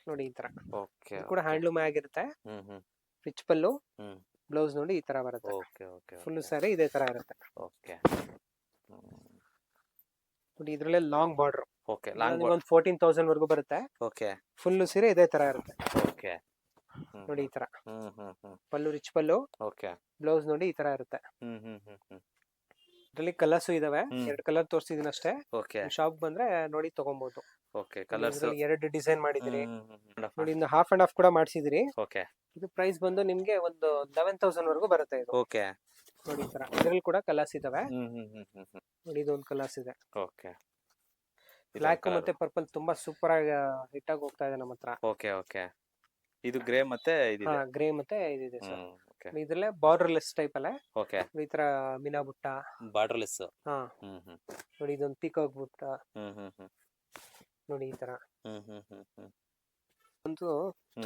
ನೋಡಿ ಈ ತರ ಓಕೆ ಇದು ಕೂಡ ಹ್ಯಾಂಡ್ಲೂಮ್ ಆಗಿರುತ್ತೆ. ಹ್ಮ್ ರಿಚ್ ಪಲ್ಲು, ಹ್ಮ್ ಬ್ಲೌಸ್ ನೋಡಿ ಈ ತರ ಬರುತ್ತೆ. ಓಕೆ ಓಕೆ ಫುಲ್ ಸ್ಯಾರಿ ಇದೇ ತರ ಇರುತ್ತೆ ಓಕೆ ನೋಡಿ. ಇದ್ರಲ್ಲೇ ಲಾಂಗ್ ಬಾರ್ಡರ್, ಓಕೆ ಲಾಂಗ್ ಒಂದು 14,000 ವರ್ಗೂ ಬರುತ್ತೆ. ಓಕೆ ಫುಲ್ ಸೀರೆ ಇದೇ ತರ ಇರುತ್ತೆ ಓಕೆ ನೋಡಿ ಈ ತರ. ಹ್ಮ್ ಪಲ್ಲು ರಿಚ್ ಪಲ್ಲು, ಓಕೆ ಬ್ಲೌಸ್ ನೋಡಿ ಈ ತರ ಇರುತ್ತೆ. ಹ್ಮ್ ಇದ್ರಲ್ಲಿ ಕಲರ್ಸ್ ಇದಾವೆ, 2 ಕಲರ್ ತೋರಿಸಿದೀನಿ ಅಷ್ಟೇ. ಓಕೆ ಶಾಪ್ ಬಂದ್ರೆ ನೋಡಿ ತಗೊಬಹುದು. ಓಕೆ ಕಲರ್ಸ್ 2 ಡಿಸೈನ್ ಮಾಡಿದಿರಿ ನೋಡಿ. ಇನ್ನು ಹಾಫ್ ಹಾಫ್ ಕೂಡ ಮಾಡಿಸಿದಿರಿ. ಓಕೆ ಇದು ಪ್ರೈಸ್ ಬಂದು ನಿಮ್ಗೆ ಒಂದು 11,000 ವರ್ಗೂ ಬರುತ್ತೆ ಇದು. ಓಕೆ ನೋಡಿ ಈ ತರ. ಇದ್ರಲ್ಲಿ ಕೂಡ ಕಲರ್ಸ್ ಇದಾವೆ ಹ್ಮ್ ನೋಡಿ. ಇದೊಂದು ಕಲರ್ಸ್ ಇದೆ, ಓಕೆ ಬ್ಲಾಕ್ ಮತ್ತೆ ಪರ್ಪಲ್ ತುಂಬಾ ಸೂಪರ್ ಆಗಿ ಹಿಟ್ ಆಗಿ ಹೋಗ್ತಾ ಇದೆ ನಮ್ಮ ಹತ್ರ. ಓಕೆ ಓಕೆ ಇದು ಗ್ರೇ ಮತ್ತೆ ಇದಿದೆ. ಗ್ರೇ ಮತ್ತೆ ಇದಿದೆ ಸರ್. ಓಕೆ ಇದ್ರಲ್ಲೇ ಬಾರ್ಡರ್ಲೆಸ್ ಟೈಪ್ ಅಲ್ಲೇ ಓಕೆ ಈ ತರ ಮೀನಾ ಬುಟ್ಟ. ಬಾರ್ಡರ್ಲೆಸ್. ಹಾ ಹ್ಮ್ ನೋಡಿ, ಇದೊಂದು ಪೀಕಾಕ್ ಬುಟ್ಟ ಹ್ಮ್ ನೋಡಿ ಈ ತರ. ಹ್ಮ್ ಅಂತೂ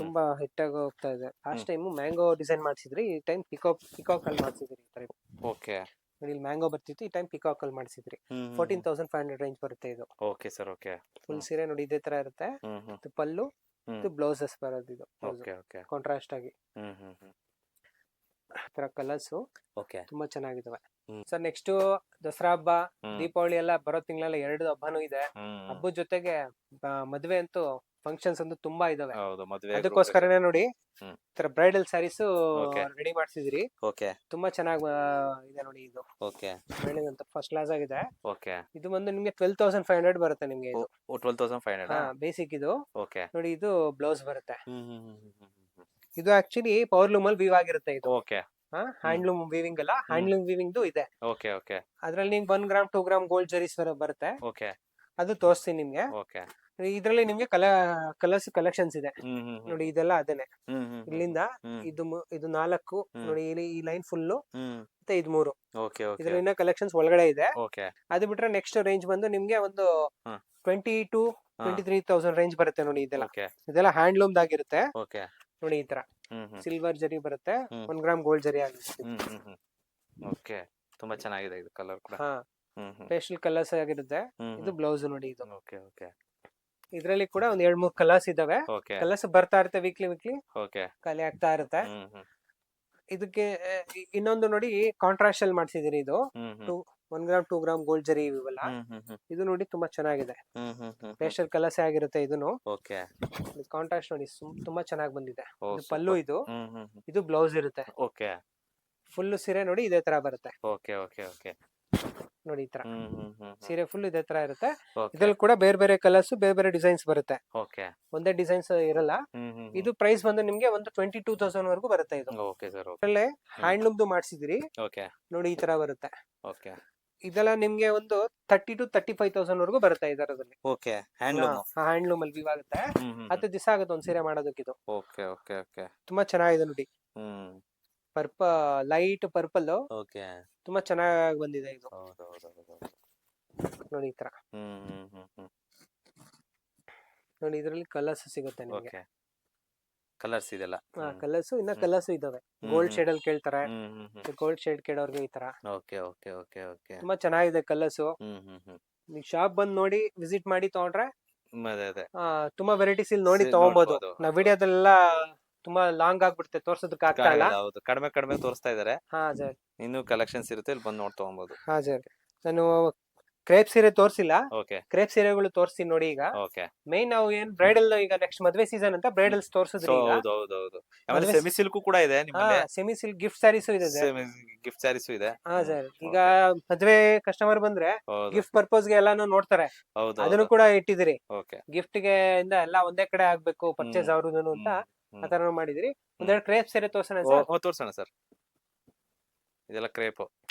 ತುಂಬಾ ಹಿಟ್ ಆಗಿ ಹೋಗ್ತಾ ಇದೆ. ಲಾಸ್ಟ್ ಟೈಮ್ ಮ್ಯಾಂಗೋ ಡಿಸೈನ್ ಮಾಡಿಸಿದ್ರಿ, ಈ ಟೈಮ್ ಪಿಕಾಕ್ ಅಲ್ಲಿ ಮಾಡಿಸಿದ್ರಿ ಈ ತರ. ಓಕೆ ನೋಡಿ ಇಲ್ಲಿ ಮ್ಯಾಂಗೋ ಬರ್ತಿತ್ತು, ಈ ಟೈಮ್ ಪಿಕಾಕ್ ಅಲ್ಲಿ ಮಾಡಿಸಿದ್ರಿ. 14,500 ರೇಂಜ್ ಬರುತ್ತೆ ಇದು. Okay sir. ಓಕೆ ಫುಲ್ ಸೀರೆ ನೋಡಿ ಇದೇ ತರ ಇರುತ್ತೆ. ಇದು ಪಲ್ಲು, ಇದು ಬ್ಲೌಸಸ್ ಬರೋದು. ಇದು ಓಕೆ ಓಕೆ ಕಾಂಟ್ರಾಸ್ಟ್ ಆಗಿ ತರ ಕಲರ್ಸ್ ಓಕೆ ತುಂಬಾ ಚೆನ್ನಾಗಿದಾವೆ ಸರ್. ನೆಕ್ಸ್ಟ್ ದಸರಾ ಹಬ್ಬ, ದೀಪಾವಳಿ ಎಲ್ಲ ಬರೋ ತಿಂಗಳಲ್ಲಿ 2 ಹಬ್ಬನೂ ಇದೆ. ಹಬ್ಬದ ಜೊತೆಗೆ ಮದ್ವೆ ಅಂತೂ ಫಂಕ್ಷನ್ಸ್ ಅಂತೂ ತುಂಬಾ ಇದಾವೆ. ಅದಕ್ಕೋಸ್ಕರನೇ ನೋಡಿ ಈ ತರ ಬ್ರೈಡಲ್ ಸ್ಯಾರೀಸ್ ರೆಡಿ ಮಾಡ್ಸಿದಿರಿ. ಓಕೆ ತುಂಬಾ ಚೆನ್ನಾಗಿ ಇದೆ ನೋಡಿ. ಇದು ಓಕೆ ಬ್ರೈಡಲ್ ಅಂತ ಫಸ್ಟ್ ಕ್ಲಾಸ್ ಆಗಿದೆ. ಓಕೆ ಇದು ಬಂದು ನಿಮ್ಗೆ 12,500 ಬರುತ್ತೆ ನಿಮ್ಗೆ. ಇದು 12,500 ಬೇಸಿಕ್. ಇದು ಓಕೆ ನೋಡಿ, ಇದು ಬ್ಲೌಸ್ ಬರುತ್ತೆ. ಇದು ಆಕ್ಚುಲಿ ಪವರ್ ಲೂಮ್ ಅಲ್ಲಿ ವೀವ್ ಆಗಿರುತ್ತೆ. ಇದು ಓಕೆ ಹ್ಯಾಂಡ್ಲೂಮ್ ವೀವಿಂಗ್ ಅಲ್ಲ, ಹ್ಯಾಂಡ್ಲೂಮ್ ವೀವಿಂಗ್ ಇದೆ. ಓಕೆ ಓಕೆ ಅದ್ರಲ್ಲಿ ನಿಮ್ಗೆ 1 ಗ್ರಾಮ್ 2 ಗ್ರಾಮ್ ಗೋಲ್ಡ್ ಜರೀಸ್ ಬರುತ್ತೆ. ಓಕೆ ಅದು ತೋರಿಸ್ತೀನಿ ನಿಮ್ಗೆ. ಓಕೆ ಇದ್ರಲ್ಲಿ ನಿಮ್ಗೆ ಕಲರ್ಸ್ ಕಲೆಕ್ಷನ್ಸ್ ಇದೆ ನೋಡಿ. ಇದೆಲ್ಲ ಅದೇನೆ. ಇಲ್ಲಿಂದ ಇದು 4 ನೋಡಿ, ಈ ಲೈನ್ ಫುಲ್ ಮತ್ತೆ ಇದು 3. ಓಕೆ ಓಕೆ ಇದ್ರಲ್ಲಿನ ಕಲೆಕ್ಷನ್ಸ್ ಒಳಗಡೆ ಇದೆ. ಓಕೆ ಅದು ಬಿಟ್ರೆ ನೆಕ್ಸ್ಟ್ ರೇಂಜ್ ಬಂದು ನಿಮ್ಗೆ ಒಂದು 22,000-23,000 ರೇಂಜ್ ಬರುತ್ತೆ ನೋಡಿ. ಇದೆಲ್ಲ ಹ್ಯಾಂಡ್ಲೂಮ್ ಆಗಿರುತ್ತೆ ಓಕೆ ನೋಡಿ. ಈ ತರ ಸಿಲ್ವರ್ ಜರಿ ಬರುತ್ತೆ, 1 ಗ್ರಾಮ್ ಗೋಲ್ಡ್ ಜರಿ ಆಗಿರುತ್ತೆ. ಓಕೆ ತುಂಬಾ ಚೆನ್ನಾಗಿದೆ ಇದು ಕಲರ್ ಕೂಡ. ಪೇಸ್ಟಲ್ ಕಲರ್ಸ್ ಆಗಿರುತ್ತೆ. ಇದು ಬ್ಲೌಸ್ ನೋಡಿ. ಇದು ಓಕೆ ಓಕೆ ಇದ್ರಲ್ಲಿ ಕೂಡ ಒಂದ್ 2-3 ಕಲರ್ಸ್ ಇದಾವೆ. ಓಕೆ ಕಲರ್ಸ್ ಬರ್ತಾ ಇರುತ್ತೆ ವೀಕ್ಲಿ ಓಕೆ ಖಾಲಿ ಆಗ್ತಾ ಇರುತ್ತೆ. ಇದಕ್ಕೆ ಇನ್ನೊಂದು ನೋಡಿ, ಕಾಂಟ್ರಾಸ್ಟ್ ಅಲ್ಲಿ ಮಾಡ್ಸಿದೀನಿ. ಇದು 1 ಗ್ರಾಮ್ 2 ಗ್ರಾಮ್ ಗೋಲ್ಡ್ ಜರಿ ಇವೆಲ್ಲ. ಇದು ನೋಡಿ ತುಂಬಾ ಚೆನ್ನಾಗಿದೆ. ಪೇಸ್ಟಲ್ ಕಲರ್ಸ್ ಆಗಿರುತ್ತೆ. ಇದನ್ನು ಓಕೆ ಕಾಂಟ್ರಾಸ್ಟ್ ನೋಡಿ ತುಂಬಾ ಚೆನ್ನಾಗಿ ಬಂದಿದೆ. ಇದು ಪಲ್ಲು, ಇದು ಬ್ಲೌಸ್ ಇರುತ್ತೆ. ಓಕೆ ಫುಲ್ ಸೀರೆ ನೋಡಿ ಇದೇ ತರ ಬರುತ್ತೆ ಓಕೆ ಓಕೆ ಓಕೆ ನೋಡಿ. ಈ ತರ ಸೀರೆ ಫುಲ್ ಇದೇ ತರ ಇರುತ್ತೆ. ಇದ್ರಲ್ಲಿ ಕೂಡ ಬೇರೆ ಬೇರೆ ಕಲರ್ಸ್, ಬೇರೆ ಬೇರೆ ಡಿಸೈನ್ಸ್ ಬರುತ್ತೆ. ಓಕೆ ಒಂದೇ ಡಿಸೈನ್ಸ್ ಇರಲ್ಲ. ಇದು ಪ್ರೈಸ್ ಬಂದು ನಿಮ್ಗೆ ಒಂದು 22,000 ವರ್ಗೂ ಬರುತ್ತೆ. ಇದು ಓಕೆ ಸರ್. ಅಲ್ಲೇ ಹ್ಯಾಂಡ್ಲೂಮ್ದು ಮಾಡ್ಸಿದಿರಿ ಓಕೆ ನೋಡಿ. ಈ ತರ ಬರುತ್ತೆ. ಓಕೆ ಇದೆಲ್ಲ ನಿಮ್ಗೆ ಒಂದು 30,000-35,000 ವರ್ಗೂ ಬರುತ್ತೆ ಇದರದಲ್ಲಿ. ಓಕೆ ಹ್ಯಾಂಡ್ಲೂಮ್ ಅಲ್ಲಿ ಆಗುತ್ತೆ. 10 ದಿವಸ ಆಗುತ್ತೆ ಒಂದ್ ಸೀರೆ ಮಾಡೋದಕ್ಕೆ. ಇದು ಓಕೆ ಓಕೆ ಓಕೆ ತುಂಬಾ ಚೆನ್ನಾಗಿದೆ ನೋಡಿ. Light purple okay. ತುಂಬಾ ಚೆನ್ನಾಗಿ ಬಂದಿದೆ ಇದು. ಹೌದು ಹೌದು ಹೌದು. ನೋಡಿ ಈ ತರ. ಹ್ಮ್ ಹ್ಮ್ ಹ್ಮ್ ಹ್ಮ್. ನೋಡಿ ಇದ್ರಲ್ಲಿ ಕಲರ್ಸ್ ಸಿಗುತ್ತೆ ನಿಮ್ಗೆ. ಓಕೆ. ಕಲರ್ಸ್ ಇದೆಲ್ಲ. ಕಲರ್ಸ್ ಇನ್ನ ಹ್ಮ್. ಕಲರ್ಸ್ ಇದಾವೆ. ಹ್ಮ್ ಗೋಲ್ಡ್ ಹ್ಮ್. ಶೇಡ್ ಅಲ್ಲಿ ಕೇಳ್ತಾರೆ. ಹ್ಮ್ ಹ್ಮ್ ಹ್ಮ್. ಗೋಲ್ಡ್ ಶೇಡ್ ಕೇಳೋರ್ಗೆ ಈ ತರ ಓಕೆ ಓಕೆ ಓಕೆ ಓಕೆ. ತುಂಬಾ ಚೆನ್ನಾಗಿದೆ ಕಲರ್ಸ್. ಹ್ಮ್ ಹ್ಮ್ ಹ್ಮ್. ನೀವು ಶಾಪ್ ಬಂದ್ ನೋಡಿ ವಿಸಿಟ್ ಮಾಡಿ ತಗೊಂಡ್ರೆ ಅದೇ ಅದೇ. ತುಂಬಾ ವೆರೈಟೀಸ್ ಇಲ್ಲಿ ನೋಡಿ ತಗೊಬಹುದು. ನೋಡ್ಬೋದು. ನಾವ್ ವಿಡಿಯೋದೆಲ್ಲ ತುಂಬಾ ಲಾಂಗ್ ಆಗ್ಬಿಡುತ್ತೆ, ತೋರ್ಸೋದಕ್ಕೆ ಆಗ್ತಾ ಇಲ್ಲ. ಆಗಲ್ಲ, ಹೌದು. ಕಡಿಮೆ ಕಡಿಮೆ ತೋರಿಸ್ತಾ ಇದಾರೆ. ಹಾ ಸರ್. ಇನ್ನು ಕಲೆಕ್ಷನ್ಸ್ ಇರುತ್ತೆ, ಇಲ್ಲಿ ಬಂದು ನೋಡಿ ತಗೊಬಹುದು. ಹಾ ಸರ್. ನಾನು ಕ್ರೇಪ್ ಸೀರೆ ತೋರ್ಸಿಲ್ಲ, ಓಕೆ ಕ್ರೇಪ್ ಸೀರೆಗಳು ತೋರಿಸ್ತೀನಿ ನೋಡಿ. ಈಗ ಓಕೆ. ಮೇನ್ ನಾವು ಏನ್ ಬ್ರೈಡಲ್, ಈಗ ನೆಕ್ಸ್ಟ್ ಮದ್ವೆ ಸೀಸನ್ ಅಂತ ಬ್ರೈಡಲ್ಸ್ ತೋರ್ಸಿದ್ರಿ. ಈಗ ಹೌದು ಹೌದು ಹೌದು. ಆಮೇಲೆ ಸೆಮಿ ಸಿಲ್ಕ್ ಕೂಡ ಇದೆ ನಿಮ್ಮಲ್ಲಿ. ಸೆಮಿ ಸಿಲ್ಕ್ ಗಿಫ್ಟ್ ಸ್ಯಾರೀಸ್ ಇದೆ ಸರ್. ಗಿಫ್ಟ್ ಸ್ಯಾರೀಸ್ ಇದೆ. ಹಾ ಸರ್. ಈಗ ಮದ್ವೆ ಕಸ್ಟಮರ್ ಬಂದ್ರೆ ಹೌದು ಗಿಫ್ಟ್ ಪರ್ಪಸ್ ಗೆ ಎಲ್ಲಾನು ನೋಡ್ತಾರೆ, ಹೌದು. ಅದನ್ನು ಕೂಡ ಇಟ್ಟಿದಿರಿ. ಓಕೆ. ಗಿಫ್ಟ್ ಗೆ ಇಂದ ಎಲ್ಲ ಒಂದೇ ಕಡೆ ಆಗ್ಬೇಕು ಪರ್ಚೇಸ್ ಅವ್ರದ್ದು ಅಂತ ಆತರ ಮಾಡಿದಿರಿ. ಒಂದೆರಡು ಕ್ರೇಪ್ ಸೀರೆ ತೋರ್ಸೋಣ ಸರ್. ತೋರ್ಸೋಣ ಸರ್. ಇದೆಲ್ಲ ಕ್ರೇಪ್.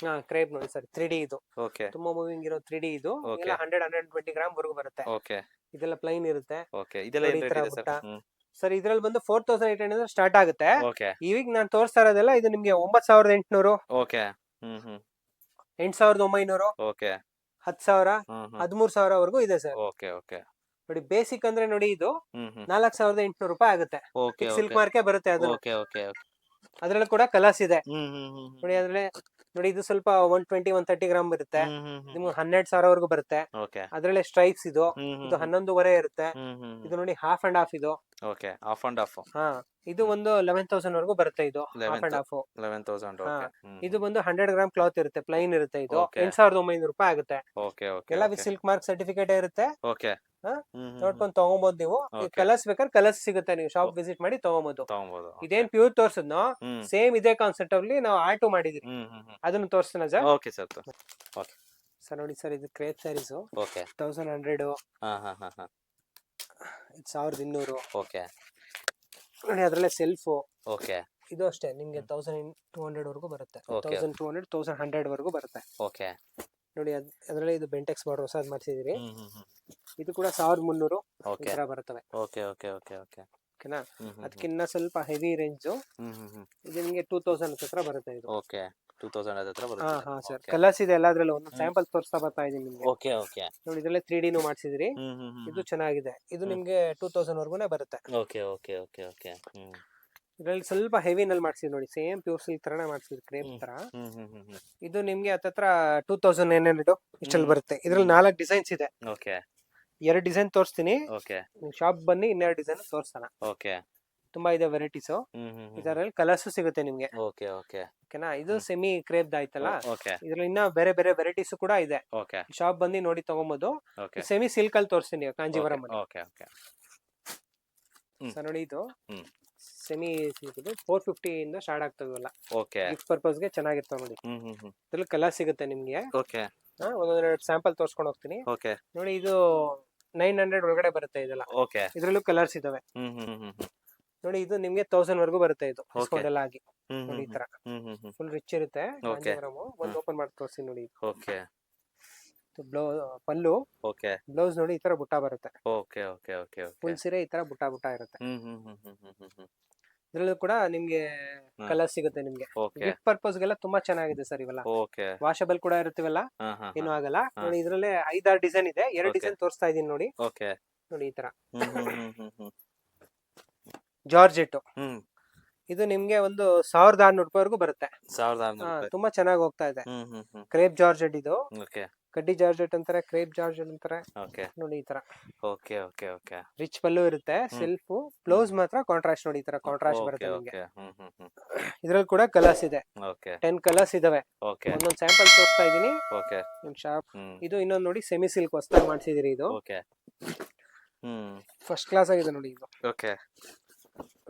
ಕ್ರೇಪ್ ನೋಡಿ ಸರ್, 3D ಇದು. ಓಕೆ. ತುಂಬಾ ಮೂವಿಂಗ್ ಇರೋ 3D ಇದು. Okay. ಎಲ್ಲ 100-120 ಗ್ರಾಮ್ ವರೆಗೂ ಬರುತ್ತೆ. ಓಕೆ ಇದೆಲ್ಲ ಪ್ಲೈನ್ ಇರುತ್ತೆ. ಓಕೆ. ಇದೆಲ್ಲ ನೋಡಿ ಏನ್ ಈ ರೇಟ್ ತರ ಇದೆ ಸರ್? ಬುಟ್ಟ. ಸರ್ ಇದ್ರಲ್ಲಿ ಬಂದು 4800 ಸ್ಟಾರ್ಟ್ ಆಗುತ್ತೆ. ಓಕೆ ಈಗ ನಾನು ತೋರಿಸ್ತಾ ಇರೋದೆಲ್ಲ ಇದು ನಿಮ್ಗೆ 9800, ಓಕೆ. ಹ್ಮ್ ಹ್ಮ್. 8900, ಓಕೆ. 10,000, ಹ್ಮ್ ಹ್ಮ್. 13,000 ವರೆಗೂ ಇದೆ ಸರ್. Okay okay. ನೋಡಿ ಬೇಸಿಕ್ ಅಂದ್ರೆ ನೋಡಿ ಇದು ಹ್ಮ್ ಹ್ಮ್. 4800 ರೂಪಾಯಿ ಆಗುತ್ತೆ. ಓಕೆ ಸಿಲ್ಕ್ ಓಕೆ ಮಾರ್ಕೆ ಬರುತ್ತೆ ಅದು. Okay okay okay. ಅದ್ರಲ್ಲಿ ಕೂಡ ಕಲರ್ಸ್ ಇದೆ. ಹ್ಮ್ ಹ್ಮ್ ಹ್ಮ್. ನೋಡಿ ಅದ್ರಲ್ಲಿ ನೋಡಿ ಇದು ಸ್ವಲ್ಪ 120-130 ಗ್ರಾಮ್ ಬರುತ್ತೆ. ಹ್ಮ್ ಹ್ಮ್ ಹ್ಮ್. ನಿಮ್ಗೆ 12,000 ವರೆಗೂ ಬರುತ್ತೆ. ಓಕೆ. ಅದ್ರಲ್ಲೇ ಸ್ಟ್ರೈಪ್ಸ್ ಇದು. ಹ್ಮ್ ಹ್ಮ್. ಇದು 11.5 ಇರುತ್ತೆ. ಹ್ಮ್ ಹ್ಮ್. ಇದು ನೋಡಿ ಹಾಫ್ ಅಂಡ್ ಹಾಫ್ ಇದು. ಓಕೆ. Of and of. ಹಾ ಇದು ಒಂದು 11,000 ವರೆಗೂ ಬರುತ್ತೆ. ಇದು ಹಾಫ್ ಅಂಡ್ ಹಾಫ್. 11,000. ಓಕೆ. ಇದು ಬಂದು 100 ಗ್ರಾಮ್ ಕ್ಲಾತ್ ಇರುತ್ತೆ, ಪ್ಲೈನ್ ಇರುತ್ತೆ. ಇದು Okay. 8,900 ರೂಪಾಯಿ ಆಗುತ್ತೆ. Okay okay. ಎಲ್ಲ ಸಿಲ್ಕ್ ಮಾರ್ಕ್ ಸರ್ಟಿಫಿಕೇಟ್ ಇರುತ್ತೆ. ಓಕೆ. ಹಾ? ಹ್ಮ್ ಹ್ಮ್. ನೋಡ್ಕೊಂಡು ತಗೊಬಹುದು ನೀವು. Okay. ಕಲರ್ಸ್ ಬೇಕಾದ್ರೆ ಕಲರ್ಸ್ ಸಿಗುತ್ತೆ, ನೀವು ಶಾಪ್ ವಿಸಿಟ್ ಮಾಡಿ ತಗೊಬಹುದು. ತಗೊಬಹುದು. ಇದೇನ್ ಪ್ಯೂರ್ ತೋರ್ಸದ್ನೋ ಹ್ಮ್ ಸೇಮ್ ಇದೇ ಕಾನ್ಸೆಪ್ಟ್ ಅಲ್ಲಿ ನಾವು ಆರ್ಟು ಮಾಡಿದೀವಿ. Hmm hmm hmm. ಅದನ್ನ ತೋರಿಸ್ತಾನ sir. Okay sir. Okay sir ನೋಡಿ ಸರ್, ಇದು ಕ್ರೇಪ್ ಸ್ಯಾರೀಸ್ ಓಕೆ. 1100, ಹಾ ಹಾ ಹಾ ಹಾ. 1200. ಓಕೆ ನೋಡಿ ಅದ್ರಲ್ಲೇ ಸೆಲ್ಫ್. ಓಕೆ ಇದು ಅಷ್ಟೇ ನಿಮ್ಗೆ 1200 ವರೆಗೂ ಬರುತ್ತೆ. Okay. 1200, 1100 ವರೆಗೂ ಬರುತ್ತೆ. ಓಕೆ. ನೋಡಿ ಅದ್ರಲ್ಲಿ ಇದು ಬೆಂಟೆಕ್ಸ್ ಬಾರ್ಡರ್ ಹೊಸದ್ ಮಾಡ್ಸಿದೀರಿ. ಹ್ಮ್ ಹ್ಮ್ ಹ್ಮ್. ಇದು ಕೂಡ 1300 ಈ ಓಕೆ ತರ ಬರ್ತವೆ. Okay okay okay okay. ಓಕೆನಾ? ಹ್ಮ್ ಹ್ಮ್. ಅದಕ್ಕಿನ್ನ ಸ್ವಲ್ಪ ಹೆವಿ ರೇಂಜ್. ಹ್ಮ್ ಹ್ಮ್ ಹ್ಮ್. ಇದು ನಿಮ್ಗೆ 2000 ಹತ್ರ ಬರುತ್ತೆ ಇದು. ಓಕೆ. 2000 ಹತ್ರ ಹಾ ಬರುತ್ತೆ. ಹಾ ಸರ್. Okay. ಕಲರ್ಸ್ ಇದೆ ಎಲ್ಲಾದ್ರಲ್ಲೂ. ಒಂದು ಸ್ಯಾಂಪಲ್ ತೋರಿಸ್ತಾ ಬರ್ತಾ ಇದೀನಿ ನಿಮ್ಗೆ. Okay okay. ನೋಡಿ ಇದರಲ್ಲೇ 3D ನು ಮಾಡ್ಸಿದಿರಿ. ಹ್ಮ್ ಹ್ಮ್ ಹ್ಮ್. ಇದು ಚೆನ್ನಾಗಿದೆ. ಇದು ನಿಮ್ಗೆ 2000 ವರ್ಗುನೇ ಬರುತ್ತೆ. Okay okay okay okay. Hmm. ಇದ್ರಲ್ಲಿ ಸ್ವಲ್ಪ ಹೆವಿ ನಲ್ಲಿ ಮಾಡ್ಸಿದ್ರು ನೋಡಿ, ಸೇಮ್ ಪ್ಯೂರ್ ಸಿಲ್ಕ್ ತರನೇ ಮಾಡ್ಸಿದ್ರು, ಕ್ರೇಪ್ ತರ. ಹ್ಮ್ ಹ್ಮ್ ಹ್ಮ್ ಹ್ಮ್. ಇದು ನಿಮ್ಗೆ ಹತ್ತತ್ರ 2900 ಇಷ್ಟಲ್ಲಿ ಬರುತ್ತೆ. ಇದ್ರಲ್ಲಿ 4 ಡಿಸೈನ್ಸ್ ಇದೆ. ಓಕೆ 2 ಡಿಸೈನ್ ತೋರಿಸ್ತೀನಿ. ಓಕೆ ನೀವು ಶಾಪ್ ಬನ್ನಿ, ಇನ್ನೆರಡು ಡಿಸೈನ್ ತೋರಿಸೋಣ. ಓಕೆ. ತುಂಬಾ ಇದೆ ವೆರೈಟೀಸ್. ಹ್ಮ್ ಹ್ಮ್ ಹ್ಮ್. ಇದರಲ್ಲಿ ಕಲರ್ಸ್ ಸಿಗುತ್ತೆ ನಿಮ್ಗೆ. ಓಕೆ ಓಕೆ ಓಕೆನಾ? ಇದು ಸೆಮಿ ಕ್ರೇಪ್ ಆಯ್ತಲ್ಲ, ಓಕೆ ಇದ್ರಲ್ಲಿ ಇನ್ನ ಬೇರೆ ಬೇರೆ ವೆರೈಟೀಸ್ ಕೂಡ ಇದೆ. ಓಕೆ ಶಾಪ್ ಬಂದು ನೋಡಿ ತಗೊಬಹುದು. ಓಕೆ ಸೆಮಿ ಸಿಲ್ಕ್ ಅಲ್ಲಿ ತೋರಿಸ್ತೀನಿ ಕಾಂಜೀವರಂ ಅಲ್ಲಿ. Okay okay. ಸರ್ ನೋಡಿ ಇದು ಹ್ಮ್. ಸೆಮಿ ಸಿಲ್ಕ್ ಇದು 450 ಇಂದ ಸ್ಟಾರ್ಟ್ ಆಗ್ತದಲ್ಲ. ಓಕೆ. ಗಿಫ್ಟ್ ಪರ್ಪಸ್ ಗೆ ಚೆನ್ನಾಗಿರ್ತಾವ ನೋಡಿ. ಹ್ಮ್ ಹ್ಮ್ ಹ್ಮ್. ಇದ್ರಲ್ಲಿ ಕಲರ್ ಸಿಗುತ್ತೆ ನಿಮ್ಗೆ. ಓಕೆ ಒಂದೊಂದೆರಡು ಸ್ಯಾಂಪಲ್ ತೋರ್ಸ್ಕೊಂಡು ಹೋಗ್ತೀನಿ. ಓಕೆ ನೋಡಿ ಇದು 900 ಒಳಗಡೆ ಬರುತ್ತೆ ಇದೆಲ್ಲ. ಓಕೆ. ಇದ್ರಲ್ಲೂ ಕಲರ್ಸ್ ಇದಾವೆ. ಹ್ಮ್ ಹ್ಮ್ ಹ್ಮ್ ಹ್ಮ್. ನೋಡಿ ಇದು ನಿಮ್ಗೆ 1000 ವರ್ಗೂ ಬರುತ್ತೆ. ಇದು Okay. ಡಿಸ್ಕೌಂಟ್ ಎಲ್ಲ ಆಗಿ. ಹ್ಮ್ ನೋಡಿ ಈ ತರ ಹ್ಮ್ ಹ್ಮ್ ಹ್ಮ್. ಫುಲ್ ರಿಚ್ ಇರುತ್ತೆ. Okay. ಒಂದು ಓಪನ್ ಮಾಡಿ ತೋರಿಸಿ ನೋಡಿ. ಓಕೆ ಪಲ್ಲು, ಓಕೆ ಬ್ಲೌಸ್ ನೋಡಿ ಈ ತರ ಬುಟ್ಟ ಬರುತ್ತೆ. Okay okay okay okay. Full ಸೀರೆ ಈ ತರ ಬುಟ್ಟ ಬುಟ್ಟ ಇರುತ್ತೆ. ಹ್ಮ್ ಹ್ಮ್ ಹ್ಮ್ ಹ್ಮ್ ಹ್ಮ್ ಹ್ಮ್. ಇದ್ರಲ್ಲೂ ಕೂಡ ನಿಮ್ಗೆ ಕಲರ್ ಸಿಗುತ್ತೆ ನಿಮ್ಗೆ. ಓಕೆ ಗಿಫ್ಟ್ ಪರ್ಪಸ್ ಗೆಲ್ಲ ತುಂಬಾ ಚೆನ್ನಾಗಿದೆ ಸರ್ ಇವೆಲ್ಲ. ಓಕೆ. ವಾಷಬಲ್ ಕೂಡ ಇರುತ್ತವೆಲ್ಲ, ಹಾ ಹಾ. ಏನು ಆಗಲ್ಲ. ನೋಡಿ ಇದ್ರಲ್ಲೇ 5-6 ಡಿಸೈನ್ ಇದೆ. 2 Okay. ಡಿಸೈನ್ ತೋರಿಸ್ತಾ ಇದೀನಿ ನೋಡಿ. ಓಕೆ. ನೋಡಿ ಈ ತರ ಹ್ಮ್ ಹ್ಮ್ ಹ್ಮ್ ಹ್ಮ್ ಹ್ಮ್. ಜಾರ್ಜೆಟ್. ಹ್ಮ್. ಇದು ನಿಮ್ಗೆ ಒಂದು 1600 ರೂಪಾಯಿವರೆಗೂ ಬರುತ್ತೆ. 1600. ತುಂಬಾ ಚೆನ್ನಾಗಿ ಹೋಗ್ತಾ ಇದೆ. ಹ್ಮ್ ಹ್ಮ್ ಹ್ಮ್. ಕ್ರೇಪ್ ಜಾರ್ಜೆಟ್ ಇದು. ಓಕೆ ಕಡ್ಡಿ ಜಾರ್ಜೆಟ್ ಅಂತಾರೆ, ಕ್ರೇಪ್ ಜಾರ್ಜೆಟ್ ಅಂತಾರೆ. ಓಕೆ ನೋಡಿ ಈ ತರ ಓಕೆ ಓಕೆ ಓಕೆ. ರಿಚ್ ಪಲ್ಲು ಇರುತ್ತೆ. ಸೆಲ್ಫ್ ಬ್ಲೌಸ್ ಮಾತ್ರ ಕಾಂಟ್ರಾಸ್ಟ್. ನೋಡಿ ಈ ತರ ಕಾಂಟ್ರಾಸ್ಟ್ ಓಕೆ ಬರುತ್ತೆ ನಿಮ್ಗೆ. ಓಕೆ. ಹ್ಮ್ ಹ್ಮ್ ಹ್ಮ್. ಇದ್ರಲ್ಲಿ ಕೂಡ ಕಲರ್ಸ್ ಇದೆ. ಓಕೆ 10 ಕಲರ್ಸ್ ಇದಾವೆ. ಓಕೆ ಒಂದೊಂದು ಸ್ಯಾಂಪಲ್ ತೋರಿಸ್ತಾ ಇದೀನಿ ಓಕೆ. ನಿಮ್ ಶಾಪ್. ಹ್ಮ್. ಇದು ಇನ್ನೊಂದು ನೋಡಿ ಸೆಮಿ ಸಿಲ್ಕ್ ಹೊಸದಾಗಿ ಮಾಡ್ಸಿದಿರಿ. ಇದು ಓಕೆ. ಹ್ಮ್. ಫಸ್ಟ್ ಕ್ಲಾಸ್ ಆಗಿದೆ ನೋಡಿ. ಇದು ಓಕೆ.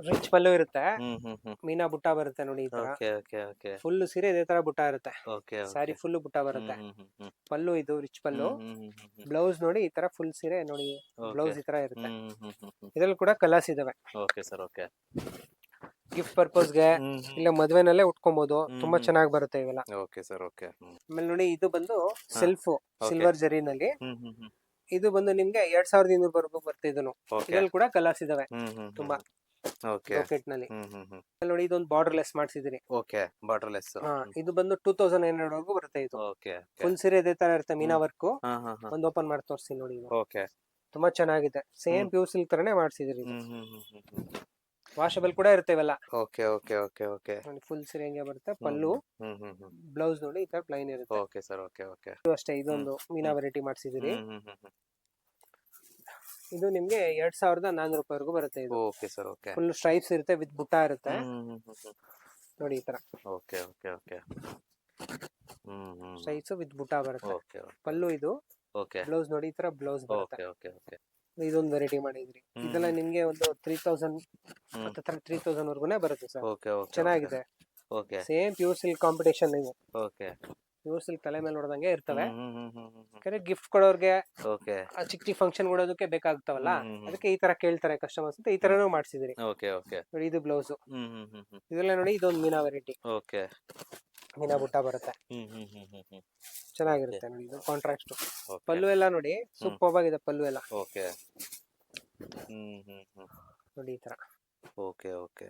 ರಿಚ್ ಪಲ್ಲು ಇರುತ್ತೆ. ಹ್ಮ್ ಹ್ಮ್ ಹ್ಮ್. ಮೀನಾ ಬುಟ್ಟ ಬರುತ್ತೆ ನೋಡಿ ಈ ತರ. ಓಕೆ ಓಕೆ ಓಕೆ ಫುಲ್ ಸೀರೆ ಇದೇ ತರ ಬುಟ್ಟ ಇರುತ್ತೆ. ಓಕೆ. ಸ್ಯಾರಿ ಫುಲ್ ಬುಟ್ಟ ಬರುತ್ತೆ. ಹ್ಮ್ ಹ್ಮ್ ಹ್ಮ್. ಪಲ್ಲು ಇದು ರಿಚ್ ಪಲ್ಲು. ಹ್ಮ್ ಹ್ಮ್ ಹ್ಮ್. ಬ್ಲೌಸ್ ನೋಡಿ ಈ ತರ ಫುಲ್ ಸೀರೆ ನೋಡಿ. Okay. ಬ್ಲೌಸ್ ಈ ತರ ಇರುತ್ತೆ. ಹ್ಮ್ ಹ್ಮ್ ಹ್ಮ್ ಹ್ಮ್. ಇದ್ರಲ್ಲಿ ಕೂಡ ಕಲರ್ಸ್ ಇದಾವೆ. Okay sir okay. ಗಿಫ್ಟ್ ಪರ್ಪಸ್ಗೆ ಹ್ಮ್ ಇಲ್ಲ ಮದ್ವೆನಲ್ಲೇ ಉಟ್ಕೊಬಹುದು. ತುಂಬಾ ಹ್ಮ್. ಚೆನ್ನಾಗಿ ಬರುತ್ತೆ ಇವೆಲ್ಲ. Okay sir okay. ಹ್ಮ್ ಆಮೇಲೆ ನೋಡಿ ಇದು ಬಂದು ಸೆಲ್ಫ್ ಸಿಲ್ವರ್ ಜರಿನಲ್ಲಿ. ಹ್ಮ್ ಹ್ಮ್ ಹ್ಮ್. ಇದು ಬಂದು ನಿಮ್ಗೆ 2200 ವರೆಗೂ ಬರುತ್ತೆ ಇದನ್ನು. ಓಕೆ ಇದ್ರಲ್ಲಿ ಕೂಡ ಕಲರ್ಸ್ ಇದಾವೆ ತುಂಬಾ ಓಕೆ ಬ್ರೋಕೆಟ್ ನಲ್ಲಿ. ಹ್ಮ್ ನೋಡಿ ಇದೊಂದು ಬಾರ್ಡರ್ ಲೆಸ್ ಮಾಡ್ಸಿದೀನಿ. ಓಕೆ ಬಾರ್ಡರ್ಲೆಸ್ ಇದು ಬಂದು 2900 ವರೆಗೂ ಬರುತ್ತೆ ಇದು. ಓಕೆ ಫುಲ್ ಸೀರೆ ಇದೇ ತರ ಇರುತ್ತೆ ಮೀನಾ ವರ್ಕ್. ಹಾ ಹಾ ಹಾ ಒಂದು ಓಪನ್ ಮಾಡಿ ತೋರಿಸ್ತೀನಿ ನೋಡಿ ಇದು. ಓಕೆ ತುಂಬಾ ಚೆನ್ನಾಗಿದೆ. ಸೇಮ್ ಪ್ಯೂರ್ ಸಿಲ್ಕ್ ತರನೇ ಮಾಡ್ಸಿದಿರಿ. ವಾಷಬಲ್ ಕೂಡ ಇರುತ್ತೆ ಇವೆಲ್ಲ. ಓಕೆ ಓಕೆ ಓಕೆ ಓಕೆ ನೋಡಿ ಫುಲ್ ಸೀರೆ ಹೆಂಗೆ ಬರುತ್ತೆ. ಪಲ್ಲು ಬ್ಲೌಸ್ ನೋಡಿ ಈ ತರ ಪ್ಲೈನ್ ಇರುತ್ತೆ. ಓಕೆ ಸರ್ ಓಕೆ ಓಕೆ ಇದು ಅಷ್ಟೇ ಇದೊಂದು ಮೀನಾ ವೆರೈಟಿ ಮಾಡ್ಸಿದಿರಿ. ಇದು ನಿಮ್ಗೆ 2400 ವರೆಗೂ ಬರುತ್ತೆ ಇದು. Okay sir okay full stripes ಇರುತ್ತೆ ವಿತ್ ಬುಟ್ಟ ಇರುತ್ತೆ ನೋಡಿ ಈ ತರ. Okay okay okay stripes with ಬುಟ್ಟ ಬರುತ್ತೆ. ಓಕೆ ಪಲ್ಲು ಇದು. ಓಕೆ ಬ್ಲೌಸ್ ನೋಡಿ ಈ ತರ ಬ್ಲೌಸ್ ಬರುತ್ತೆ. ಓಕೆ ಓಕೆ ಓಕೆ ಇದೊಂದು ವೆರೈಟಿ ಮಾಡಿದ್ರಿ. ಇದೆಲ್ಲ ನಿಮ್ಗೆ ಒಂದು 3000 3000 ವರೆಗೂನೇ ಬರುತ್ತೆ ಸರ್. ಓಕೆ ಓಕೆ ಚೆನ್ನಾಗಿದೆ. Okay same pure silk competition ನೀವು. ಓಕೆ ಪ್ಯೂರ್ ಸಿಲ್ಕ್ ತಲೆ ಮೇಲೆ ನೋಡ್ದಂಗೆ ಇರ್ತವೆ. ಗಿಫ್ಟ್ ಕೊಡೋರ್ಗೆ ಓಕೆ ಚಿಕ್ಕ ಚಿಕ್ಕ ಫಂಕ್ಷನ್ ಕೊಡೋದಕ್ಕೆ ಬೇಕಾಗ್ತಾವಲ್ಲ, ಅದಕ್ಕೆ ಈ ತರ ಕೇಳ್ತಾರೆ ಕಸ್ಟಮರ್ಸ್ ಅಂತ ಈ ತರನೂ ಮಾಡ್ಸಿದಿರಿ. ಓಕೆ ಓಕೆ ನೋಡಿ ಇದು ಬ್ಲೌಸ್. ಇದೆಲ್ಲ ನೋಡಿ ಇದೊಂದು ಮೀನಾ ವೆರೈಟಿ. ಓಕೆ ಮೀನಾ ಬುಟ್ಟ ಬರುತ್ತೆ. ಚೆನ್ನಾಗಿರುತ್ತೆ ನೋಡಿ ಇದು ಕಾಂಟ್ರಾಸ್ಟ್. ಪಲ್ಲು ಎಲ್ಲ ನೋಡಿ ಸೂಪರ್ ಆಗಿದೆ ಪಲ್ಲು ಎಲ್ಲ. ಓಕೆ ನೋಡಿ ಈ ತರ. ಓಕೆ ಓಕೆ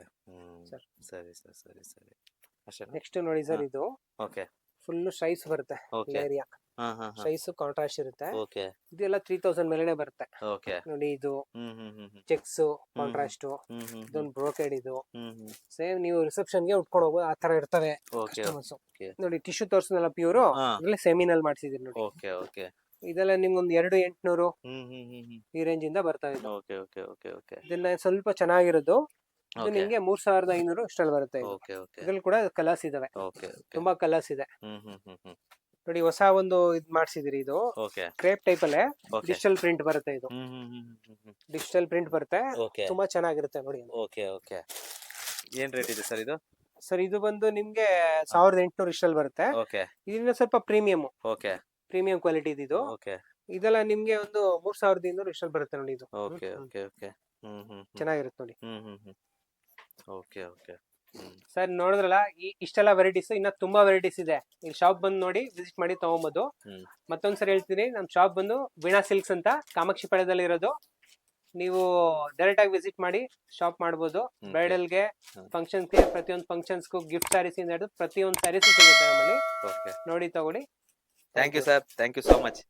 ಸರಿ ಸರ್ ಸರಿ ಸರಿ ಅಷ್ಟೇ. ನೆಕ್ಸ್ಟ್ ನೋಡಿ ಸರ್ ಇದು ಓಕೆ ಫುಲ್ ಸ್ಟ್ರೈಪ್ಸ್ ಬರುತ್ತೆ. ಓಕೆ ಏರಿಯಾ ಹಾ ಹಾ ಸ್ಟ್ರೈಪ್ಸ್ ಕಾಂಟ್ರಾಸ್ಟ್ ಇರುತ್ತೆ. ಓಕೆ ಇದೆಲ್ಲ 3000 ಮೇಲೆನೆ ಬರುತ್ತೆ. ಓಕೆ ನೋಡಿ ಇದು ಚೆಕ್ಸ್ ಕಾಂಟ್ರಾಸ್ಟ್. ಇದೊಂದು ಬ್ರೋಕೆಡ್ ಇದು. ಸೇಮ್ ನೀವು ರಿಸೆಪ್ಷನ್ ಗೆ ಉಟ್ಕೊಂಡು ಹೋಗೋ ಆ ತರ ಇರ್ತವೆ. ಓಕೆ ನೋಡಿ ಟಿಶ್ಯೂ ತೋರ್ಸನಲ್ಲ ಪ್ಯೂರ್, ಇದ್ರಲ್ಲಿ ಸೆಮಿನಲ್ ಮಾಡ್ಸಿದೀನಿ ನೋಡಿ. ಓಕೆ ಓಕೆ ಇದೆಲ್ಲ ನಿಮ್ಗೊಂದು 2800 ಈ ರೇಂಜ್ ಇಂದ ಬರ್ತಾ ಇದೆ. ಓಕೆ ಓಕೆ ಓಕೆ ಓಕೆ ಇದನ್ನ ಸ್ವಲ್ಪ ಚೆನ್ನಾಗಿರೋದು ಇದು ನಿಮ್ಗೆ 3500 ಇಷ್ಟಲ್ಲಿ ಬರುತ್ತೆ. ಓಕೆ ಓಕೆ ಇದ್ರಲ್ಲಿ ಕೂಡ ಕಲರ್ಸ್ ಇದಾವೆ. ಓಕೆ ತುಂಬಾ ಕಲರ್ಸ್ ಇದೆ ನೋಡಿ. ಹೊಸ ಒಂದು ಇದ್ ಮಾಡ್ಸಿದಿರಿ. ಇದು ಓಕೆ ಕ್ರೇಪ್ ಟೈಪ್ ಅಲ್ಲೇ ಡಿಜಿಟಲ್ ಪ್ರಿಂಟ್ ಬರುತ್ತೆ. ಇದು ಡಿಜಿಟಲ್ ಪ್ರಿಂಟ್ ಬರುತ್ತೆ. ಓಕೆ ತುಂಬಾ ಚೆನ್ನಾಗಿರುತ್ತೆ ನೋಡಿ. ಓಕೆ ಓಕೆ ಏನ್ ರೇಟ್ ಇದೆ ಸರ್ ಇದು? ಸರ್ ಇದು ಬಂದು ನಿಮ್ಗೆ 1800 ಇಷ್ಟಲ್ಲಿ ಬರುತ್ತೆ. ಓಕೆ ಇದನ್ನ ಸ್ವಲ್ಪ ಪ್ರೀಮಿಯಂ ಓಕೆ ಪ್ರೀಮಿಯಂ ಕ್ವಾಲಿಟಿ ಇದು. ಓಕೆ ಇದೆಲ್ಲ ನಿಮ್ಗೆ ಒಂದು 3200 ಇಷ್ಟಲ್ಲಿ ಬರುತ್ತೆ ನೋಡಿ. ಇದು ಓಕೆ ಓಕೆ ಓಕೆ ಚೆನ್ನಾಗಿರುತ್ತೆ ನೋಡಿ. ಓಕೆ ಓಕೆ ಸರ್ ನೋಡಿದ್ರಲ್ಲ ಇಷ್ಟೆಲ್ಲ ವೆರೈಟೀಸ್, ಇನ್ನ ತುಂಬಾ ವೆರೈಟೀಸ್ ಇದೆ. ಇಲ್ಲಿ ಶಾಪ್ ಬಂದು ನೋಡಿ ವಿಸಿಟ್ ಮಾಡಿ ತಗೊಂಬೋದು. ಮತ್ತೊಂದ್ಸರಿ ಹೇಳ್ತೀನಿ, ನಮ್ ಶಾಪ್ ಬಂದು ವೀಣಾ ಸಿಲ್ಕ್ಸ್ ಅಂತ ಕಾಮಾಕ್ಷಿ ಪಾಳ್ಯದಲ್ಲಿ ಇರೋದು. ನೀವು ಡೈರೆಕ್ಟ್ ಆಗಿ ವಿಸಿಟ್ ಮಾಡಿ ಶಾಪ್ ಮಾಡ್ಬೋದು. ಬ್ರೈಡಲ್ಗೆ ಫಂಕ್ಷನ್ಸ್ಗೆ ಪ್ರತಿಯೊಂದು ಫಂಕ್ಷನ್ಸ್ಗೂ ಗಿಫ್ಟ್ ಸ್ಯಾರೀಸ್ ಇಂದ ಹಿಡಿದು ಪ್ರತಿಯೊಂದು ಸ್ಯಾರೀಸ್ ಸಿಗುತ್ತೆ ನಮ್ಮಲ್ಲಿ. ನೋಡಿ ತಗೊಳ್ಳಿ. Thank you sir, thank you so much.